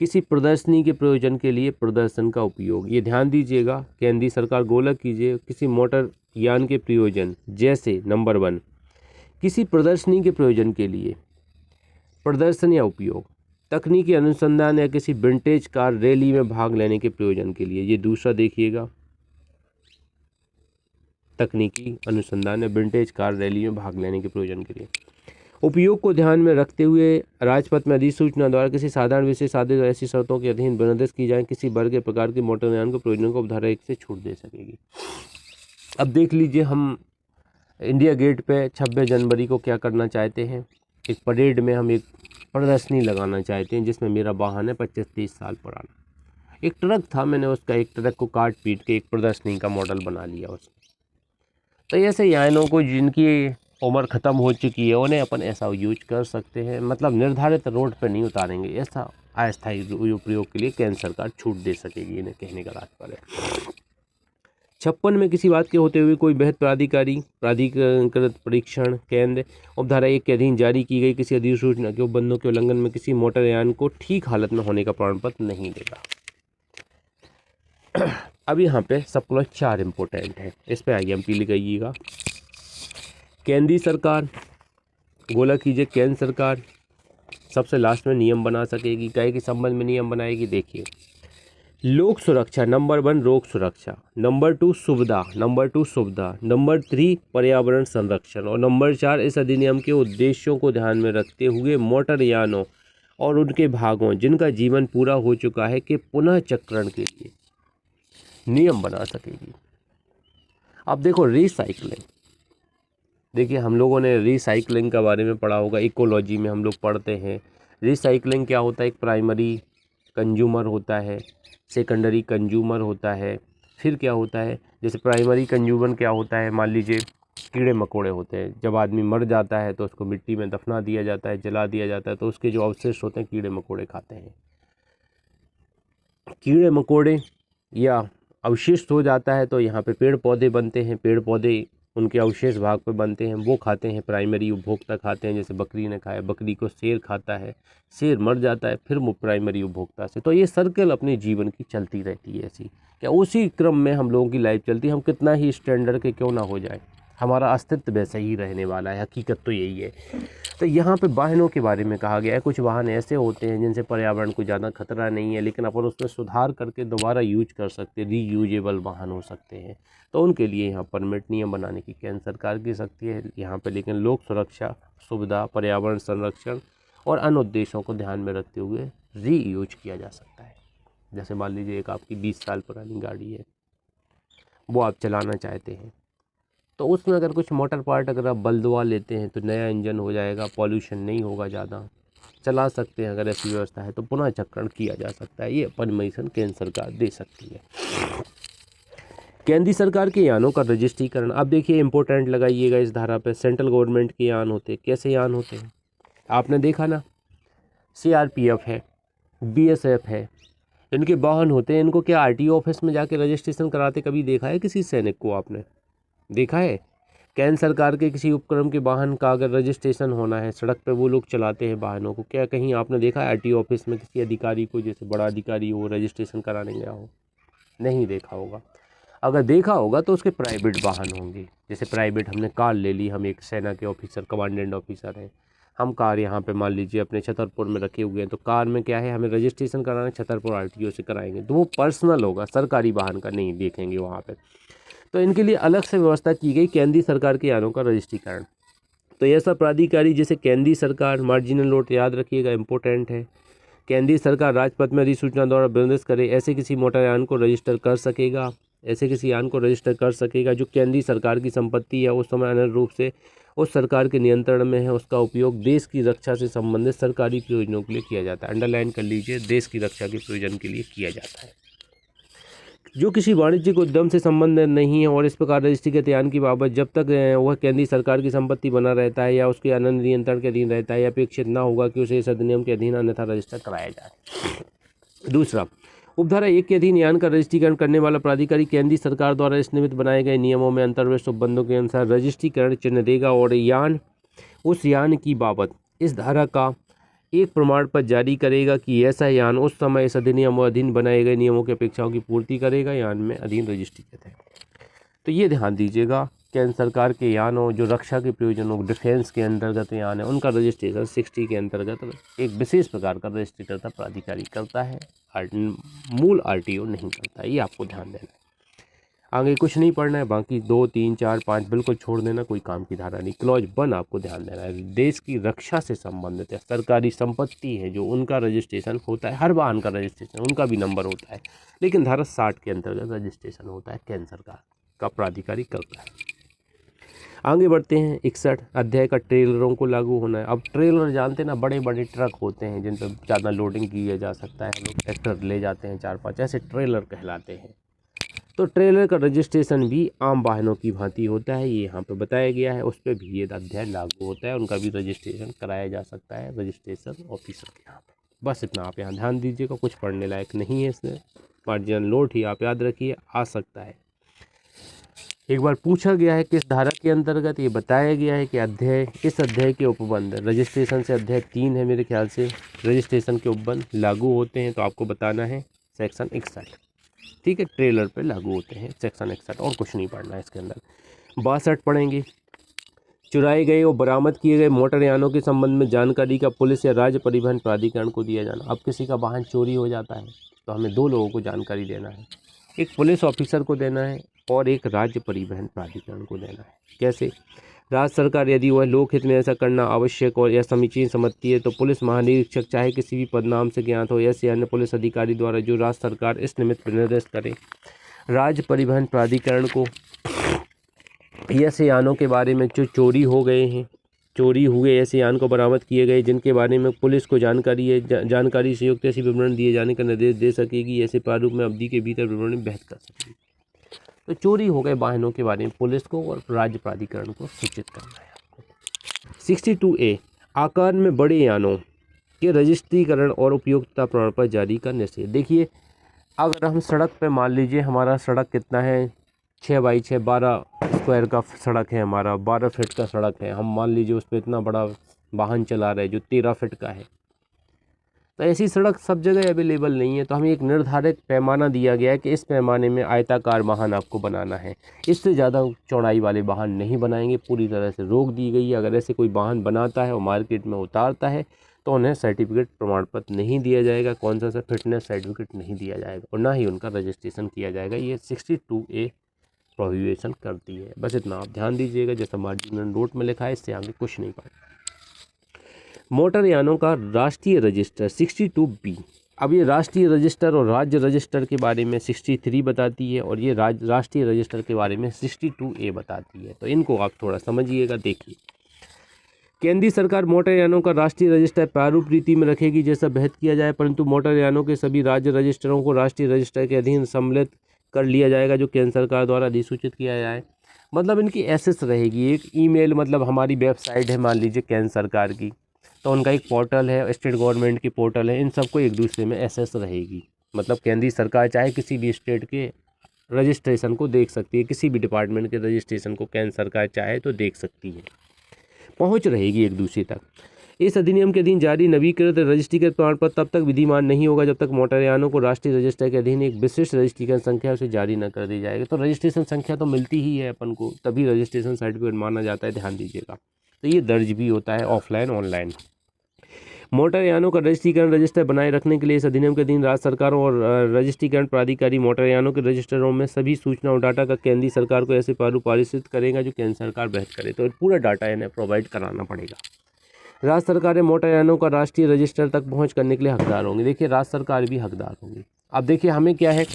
किसी प्रदर्शनी के प्रयोजन के लिए प्रदर्शन का उपयोग, ये ध्यान दीजिएगा, केंद्रीय सरकार गोलक कीजिए, किसी मोटर यान के प्रयोजन जैसे नंबर 1 किसी प्रदर्शनी के प्रयोजन के लिए प्रदर्शन या उपयोग, तकनीकी अनुसंधान या किसी विंटेज कार रैली में भाग लेने के प्रयोजन के लिए। ये दूसरा देखिएगा, तकनीकी अनुसंधान या विंटेज कार रैली में भाग लेने के प्रयोजन के लिए। उपयोग को ध्यान में रखते हुए राजपत्र में अधिसूचना द्वारा किसी साधारण विशेष आदेश ऐसी शर्तों के अधीन निर्दिष्ट की जाए किसी वर्ग के प्रकार के मोटर यान के प्रयोजन को उपधारा 1 से छूट दे सकेगी। अब देख लीजिए, हम इंडिया गेट पे 26 जनवरी को क्या करना चाहते हैं, एक परेड में हम एक प्रदर्शनी लगाना चाहते हैं जिसमें मेरा वाहन है 25-30 साल पुराना। एक ट्रक था, मैंने उसका एक ट्रक को काट पीट के एक प्रदर्शनी का मॉडल बना लिया उसमें। तो ऐसे यानों को जिनकी उम्र ख़त्म हो चुकी है उन्हें अपन ऐसा यूज कर सकते हैं, मतलब निर्धारित रोड पर नहीं उतारेंगे, ऐसा अस्थायी प्रयोग के लिए केंद्र सरकार छूट दे सकेगी, इन्हें कहने का तात्पर्य है। 56 में किसी बात के होते हुए कोई बेहद प्राधिकृत परीक्षण केंद्र उपधारा 1 के अधीन जारी की गई किसी अधिसूचना के उपबंधों के उल्लंघन में किसी मोटर यान को ठीक हालत में होने का प्रमाण पत्र नहीं देगा। अब यहाँ पे सब 4 इम्पोर्टेंट है, इस पे IMP लगाइएगा। केंद्रीय सरकार, गोला कीजिए केंद्र सरकार सबसे लास्ट में नियम बना सकेगी, कहे के संबंध में नियम बनाएगी। देखिए, लोक सुरक्षा, नंबर 1 रोग सुरक्षा, नंबर 2 सुविधा, नंबर 3 पर्यावरण संरक्षण और नंबर 4 इस अधिनियम के उद्देश्यों को ध्यान में रखते हुए मोटर यानों और उनके भागों जिनका जीवन पूरा हो चुका है के पुनः चक्रण के लिए नियम बना सकेगी। अब देखो रिसाइकलिंग, देखिए हम लोगों ने रिसाइकलिंग के बारे में पढ़ा होगा, इकोलॉजी में हम लोग पढ़ते हैं। रिसाइकलिंग क्या होता है, एक प्राइमरी कंज्यूमर होता है, सेकेंडरी कंज्यूमर होता है, फिर क्या होता है, जैसे प्राइमरी कंज्यूमर क्या होता है, मान लीजिए कीड़े मकोड़े होते हैं, जब आदमी मर जाता है तो उसको मिट्टी में दफना दिया जाता है, जला दिया जाता है, तो उसके जो अवशेष होते हैं कीड़े मकोड़े खाते हैं। कीड़े मकोड़े या अवशिष्ट हो जाता है तो यहाँ पे पेड़ पौधे बनते हैं, पेड़ पौधे उनके अवशेष भाग पे बनते हैं, वो खाते हैं, प्राइमरी उपभोक्ता खाते हैं, जैसे बकरी ने खाया, बकरी को शेर खाता है, शेर मर जाता है, फिर वो प्राइमरी उपभोक्ता से। तो ये सर्कल अपने जीवन की चलती रहती है ऐसी, क्या उसी क्रम में हम लोगों की लाइफ चलती है। हम कितना ही स्टैंडर्ड के क्यों ना हो जाए, हमारा अस्तित्व वैसे ही रहने वाला है, हकीकत तो यही है। तो यहाँ पे वाहनों के बारे में कहा गया है, कुछ वाहन ऐसे होते हैं जिनसे पर्यावरण को ज़्यादा खतरा नहीं है, लेकिन अपन उसमें सुधार करके दोबारा यूज कर सकते हैं, रीयूजेबल वाहन हो सकते हैं, तो उनके लिए यहाँ परमिट नियम बनाने की केंद्र सरकार की शक्ति है यहाँ पे। लेकिन लोक सुरक्षा, सुविधा, पर्यावरण संरक्षण और अन्य उद्देश्यों को ध्यान में रखते हुए रीयूज किया जा सकता है। जैसे मान लीजिए एक आपकी 20 साल पुरानी गाड़ी है, वो आप चलाना चाहते हैं, तो उसमें अगर कुछ मोटर पार्ट अगर आप बदलवा लेते हैं तो नया इंजन हो जाएगा, पॉल्यूशन नहीं होगा, ज़्यादा चला सकते हैं। अगर ऐसी व्यवस्था है तो पुनः चक्रण किया जा सकता है, ये परमिशन केंद्र सरकार दे सकती है। केंद्रीय सरकार के यानों का रजिस्ट्रीकरण, अब देखिए इंपॉर्टेंट लगाइएगा इस धारा पे, सेंट्रल गवर्नमेंट के यान होते, कैसे यान होते हैं आपने देखा ना, CRPF है, BSF है, इनके वाहन होते हैं, इनको क्या RTO ऑफिस में जाके रजिस्ट्रेशन कराते कभी देखा है किसी सैनिक को आपने देखा है? केंद्र सरकार के किसी उपक्रम के वाहन का अगर रजिस्ट्रेशन होना है, सड़क पे वो लोग चलाते हैं वाहनों को, क्या कहीं आपने देखा है RTO ऑफिस में किसी अधिकारी को, जैसे बड़ा अधिकारी हो, रजिस्ट्रेशन कराने गया हो? नहीं देखा होगा। अगर देखा होगा तो उसके प्राइवेट वाहन होंगे, जैसे प्राइवेट हमने कार ले ली, हम एक सेना के ऑफिसर, कमांडेंट ऑफिसर हैं, हम कार यहाँ पे मान लीजिए अपने छतरपुर में रखे हुए हैं, तो कार में क्या है, हमें रजिस्ट्रेशन कराना है, छतरपुर RTO से कराएंगे, तो वो पर्सनल होगा, सरकारी वाहन का नहीं देखेंगे वहाँ पे। तो इनके लिए अलग से व्यवस्था की गई केंद्रीय सरकार के यानों का रजिस्ट्रीकरण। तो ऐसा प्राधिकारी जैसे केंद्रीय सरकार, मार्जिनल नोट याद रखिएगा इंपॉर्टेंट है, केंद्रीय सरकार राजपथ में अधिसूचना द्वारा निर्देश करे ऐसे किसी मोटर यान को रजिस्टर कर सकेगा, ऐसे किसी यान को रजिस्टर कर सकेगा जो केंद्रीय सरकार की संपत्ति है, उस समय अनिवार्य रूप से उस सरकार के नियंत्रण में है, उसका उपयोग देश की रक्षा से संबंधित सरकारी प्रयोजनों के लिए किया जाता है। अंडरलाइन कर लीजिए, देश की रक्षा के प्रयोजन के लिए किया जाता है। जो किसी वाणिज्यिक उद्यम से संबंधित नहीं है और इस प्रकार रजिस्ट्रीकृत यान की बाबत जब तक वह केंद्रीय सरकार की संपत्ति बना रहता है या उसके अनन्य नियंत्रण के अधीन रहता है, या अपेक्षित न होगा कि उसे इस अधिनियम के अधीन अन्यथा रजिस्टर कराया जाए। दूसरा, उपधारा 1 के अधीन यान का रजिस्ट्रीकरण करने वाला प्राधिकारी केंद्रीय सरकार द्वारा इस निमित्त बनाए गए नियमों में अंतर्विष्ट उपबंधों के अनुसार रजिस्ट्रीकरण चिन्ह देगा और उस यान की बाबत इस धारा का एक प्रमाण पत्र जारी करेगा कि ऐसा यान उस समय इस अधिनियम और अधीन बनाए गए नियमों की अपेक्षाओं की पूर्ति करेगा, यान में अधीन रजिस्ट्रीकृत है। तो ये ध्यान दीजिएगा, केंद्र सरकार के यानों जो रक्षा के प्रयोजनों, डिफेंस के अंतर्गत यान है, उनका रजिस्ट्रेशन 60 के अंतर्गत एक विशेष प्रकार का रजिस्ट्रेशन प्राधिकारी करता है, मूल RTO नहीं करता। ये आपको ध्यान देना है। आगे कुछ नहीं पढ़ना है, बाकी 2, 3, 4, 5 बिल्कुल छोड़ देना, कोई काम की धारा नहीं। क्लॉज 1 आपको ध्यान देना है, देश की रक्षा से संबंधित है, सरकारी संपत्ति है जो उनका रजिस्ट्रेशन होता है, हर वाहन का रजिस्ट्रेशन, उनका भी नंबर होता है, लेकिन धारा 60 के अंतर्गत रजिस्ट्रेशन होता है, केंद्र सरकार का प्राधिकारी करता है। आगे बढ़ते हैं। 61 अध्याय का ट्रेलरों को लागू होना है। अब ट्रेलर जानते हैं ना, बड़े बड़े ट्रक होते हैं जिन पर ज़्यादा लोडिंग किया जा सकता है, लोग ट्रैक्टर ले जाते हैं 4-5, ऐसे ट्रेलर कहलाते हैं। तो ट्रेलर का रजिस्ट्रेशन भी आम वाहनों की भांति होता है, ये यहाँ पे बताया गया है। उस पर भी ये अध्याय लागू होता है, उनका भी रजिस्ट्रेशन कराया जा सकता है रजिस्ट्रेशन ऑफिसर के यहाँ पे। बस इतना आप यहाँ ध्यान दीजिएगा, कुछ पढ़ने लायक नहीं है इसमें, मार्जिनल नोट ही आप याद रखिए, आ सकता है। एक बार पूछा गया है किस धारा के अंतर्गत, ये बताया गया है कि अध्याय, इस अध्याय के उपबंध रजिस्ट्रेशन से अध्याय 3 है मेरे ख्याल से, रजिस्ट्रेशन के उपबंध लागू होते हैं, तो आपको बताना है सेक्शन 61। ठीक है, ट्रेलर पे लागू होते हैं सेक्शन 61, और कुछ नहीं पढ़ना है इसके अंदर। 62 पढ़ेंगे। चुराए गए और बरामद किए गए मोटर यानों के संबंध में जानकारी का पुलिस या राज्य परिवहन प्राधिकरण को दिया जाना। अब किसी का वाहन चोरी हो जाता है तो हमें 2 लोगों को जानकारी देना है, एक पुलिस ऑफिसर को देना है और एक राज्य परिवहन प्राधिकरण को देना है। कैसे? राज्य सरकार यदि वह लोकहित में ऐसा करना आवश्यक और या समीचीन समझती है तो पुलिस महानिरीक्षक चाहे किसी भी पदनाम से ज्ञात हो ऐसे अन्य पुलिस अधिकारी द्वारा जो राज्य सरकार इस निमित्त निर्देश करे, राज्य परिवहन प्राधिकरण को ऐसे यानों के बारे में जो चोरी हो गए हैं, चोरी हुए ऐसे यान को बरामद किए गए जिनके बारे में पुलिस को जानकारी है, जानकारी से युक्त ऐसी विवरण दिए जाने का निर्देश दे सकेगी, ऐसे प्रारूप में अवधि के भीतर विवरण बहस कर सकेगी। तो चोरी हो गए वाहनों के बारे में पुलिस को और राज्य प्राधिकरण को सूचित करना है आपको। 62A आकार में बड़े यानों के रजिस्ट्रीकरण और उपयोगिता प्रमाण पत्र जारी का निषेध। देखिए, अगर हम सड़क पे मान लीजिए, हमारा सड़क कितना है, 6x6 12 स्क्वायर का सड़क है, हमारा 12 फीट का सड़क है, हम मान लीजिए उस पर इतना बड़ा वाहन चला रहे हैं जो 13 फीट का है, तो ऐसी सड़क सब जगह अवेलेबल नहीं है, तो हमें एक निर्धारित पैमाना दिया गया है कि इस पैमाने में आयताकार वाहन आपको बनाना है, इससे ज़्यादा चौड़ाई वाले वाहन नहीं बनाएंगे, पूरी तरह से रोक दी गई है। अगर ऐसे कोई वाहन बनाता है और मार्केट में उतारता है तो उन्हें सर्टिफिकेट प्रमाण पत्र नहीं दिया जाएगा, कौन सा फिटनेस सर्टिफिकेट नहीं दिया जाएगा और ना ही उनका रजिस्ट्रेशन किया जाएगा। ये 62A प्रोहिबिशन करती है। बस इतना आप ध्यान दीजिएगा, जैसा मार्जिनल नोट में लिखा है, इससे आगे कुछ नहीं पढ़ना। मोटर यानों का राष्ट्रीय रजिस्टर 62B। अब ये राष्ट्रीय रजिस्टर और राज्य रजिस्टर के बारे में 63 बताती है और ये राष्ट्रीय रजिस्टर के बारे में 62A बताती है, तो इनको आप थोड़ा समझिएगा। देखिए, केंद्रीय सरकार मोटर यानों का राष्ट्रीय रजिस्टर प्रारूप रीति में रखेगी जैसा बहस किया जाए, परंतु मोटर यानों के सभी राज्य रजिस्टरों को राष्ट्रीय रजिस्टर के अधीन सम्मिलित कर लिया जाएगा जो केंद्र सरकार द्वारा अधिसूचित किया जाए। मतलब इनकी एसेस रहेगी, एक ईमेल, मतलब हमारी वेबसाइट है मान लीजिए केंद्र सरकार की, तो उनका एक पोर्टल है, स्टेट गवर्नमेंट की पोर्टल है, इन सबको एक दूसरे में एसेस रहेगी। मतलब केंद्रीय सरकार चाहे किसी भी स्टेट के रजिस्ट्रेशन को देख सकती है, किसी भी डिपार्टमेंट के रजिस्ट्रेशन को केंद्र सरकार चाहे तो देख सकती है, पहुंच रहेगी एक दूसरे तक। इस अधिनियम के अधीन जारी नवीकृत रजिस्ट्रीकृत प्रमाण पत्र तब तक विधिमान नहीं होगा जब तक मोटर यानों को राष्ट्रीय रजिस्टर के अधीन एक विशिष्ट रजिस्ट्रेशन संख्या उसे जारी न कर दी जाएगी। तो रजिस्ट्रेशन संख्या तो मिलती ही है अपन को, तभी रजिस्ट्रेशन सर्टिफिकेट माना जाता है, ध्यान दीजिएगा। तो ये दर्ज भी होता है ऑफलाइन ऑनलाइन। मोटर यानों का रजिस्ट्रीकरण रजिस्टर बनाए रखने के लिए इस अधिनियम के अधीन राज्य सरकारों और रजिस्ट्रीकरण प्राधिकारी मोटर यानों के रजिस्टरों में सभी सूचना और डाटा का केंद्रीय सरकार को ऐसे प्रारूप पारित करेगा जो केंद्र सरकार बहस करे, तो पूरा डाटा इन्हें प्रोवाइड कराना पड़ेगा। राज्य सरकारें मोटर यानों का राष्ट्रीय रजिस्टर तक पहुंच करने के लिए हकदार होंगी। देखिए, राज्य सरकार भी हकदार होंगी। अब देखिए, हमें क्या है,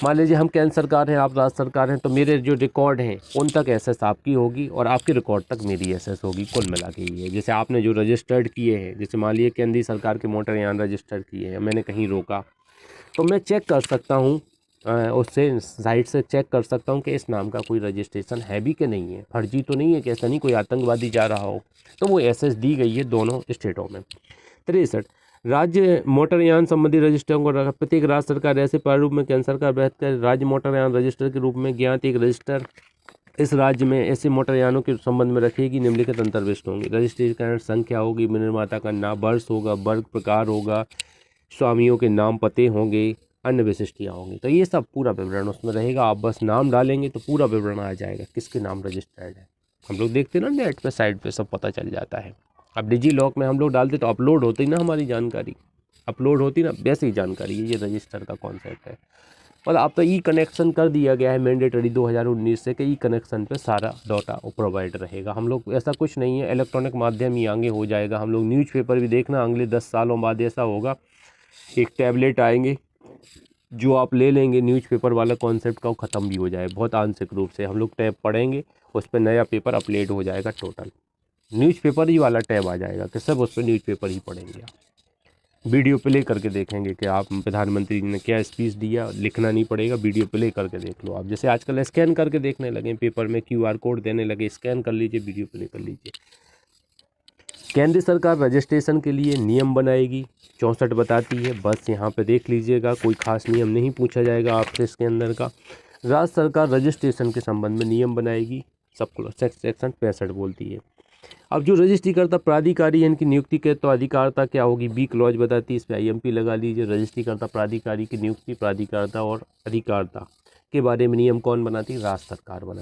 मान लीजिए हम केंद्र सरकार हैं, आप राज्य सरकार हैं, तो मेरे जो रिकॉर्ड हैं उन तक एसेस आपकी होगी और आपके रिकॉर्ड तक मेरी एसेस होगी, कुल मिला के ये है। जैसे आपने जो रजिस्टर्ड किए हैं, जैसे मान लीजिए केंद्रीय सरकार के मोटर यान रजिस्टर किए हैं, मैंने कहीं रोका तो मैं चेक कर सकता हूँ, उससे साइट से चेक कर सकता हूँ कि इस नाम का कोई रजिस्ट्रेशन है भी कि नहीं है, फर्जी तो नहीं है कि ऐसा नहीं कोई आतंकवादी जा रहा हो, तो वो एसेस दी गई है दोनों स्टेटों में। 63 राज्य मोटर यान संबंधी रजिस्टरों को प्रत्येक राज्य सरकार ऐसे प्रारूप में केंद्र सरकार बहस कर राज्य मोटर यान रजिस्टर के रूप में ज्ञात एक रजिस्टर इस राज्य में ऐसे मोटर यानों के संबंध में रखेगी। निम्नलिखित अंतर्विष्ट होंगी, रजिस्ट्रेशन संख्या होगी, निर्माता का नाम, वर्ष होगा, वर्ग प्रकार होगा, स्वामियों के नाम पते होंगे, अन्य विशिष्टियाँ होंगी। तो ये सब पूरा विवरण उसमें रहेगा, आप बस नाम डालेंगे तो पूरा विवरण आ जाएगा किसके नाम रजिस्टर्ड है। हम लोग देखते हैं ना नेट पे, साइट पे सब पता चल जाता है। अब डिजी लॉक में हम लोग डालते तो अपलोड होती ना हमारी जानकारी, अपलोड होती ना, वैसे ही जानकारी है, ये रजिस्टर का कॉन्सेप्ट है। और अब तो ई कनेक्शन कर दिया गया है मैंडेटरी 2019 से कि ई कनेक्शन पे सारा डाटा प्रोवाइड रहेगा। हम लोग ऐसा कुछ नहीं है, इलेक्ट्रॉनिक माध्यम ही आगे हो जाएगा। हम लोग न्यूज़पेपर भी देखना अगले 10 सालों बाद ऐसा होगा, एक टैबलेट आएंगे जो आप ले लेंगे न्यूज़पेपर वाला कॉन्सेप्ट का, वो ख़त्म भी हो जाए बहुत आंशिक रूप से। हम लोग टैब पढ़ेंगे, उस पर नया पेपर अपडेट हो जाएगा, टोटल न्यूज़पेपर ही वाला टैब आ जाएगा कि सब उस पर न्यूज़पेपर ही पढ़ेंगे। आप वीडियो प्ले करके देखेंगे कि आप प्रधानमंत्री जी ने क्या स्पीच दिया, लिखना नहीं पड़ेगा, वीडियो प्ले करके देख लो आप। जैसे आजकल स्कैन करके देखने लगे पेपर में, QR कोड देने लगे, स्कैन कर लीजिए, वीडियो प्ले कर लीजिए। केंद्र सरकार रजिस्ट्रेशन के लिए नियम बनाएगी, 64 बताती है, बस यहाँ पे देख लीजिएगा, कोई खास नियम नहीं पूछा जाएगा आपसे इसके अंदर का। राज्य सरकार रजिस्ट्रेशन के संबंध में नियम बनाएगी, सब सेक्शन 65 बोलती है। अब जो रजिस्ट्रीकर्ता प्राधिकारी है, इनकी नियुक्ति के तो अधिकारिता क्या होगी, बी क्लॉज बताती है, इस पर IMP लगा लीजिए। रजिस्ट्रीकर्ता प्राधिकारी की नियुक्ति, प्राधिकारिता और अधिकारिता के बारे में नियम कौन बनाती है, राज्य सरकार बनाती है।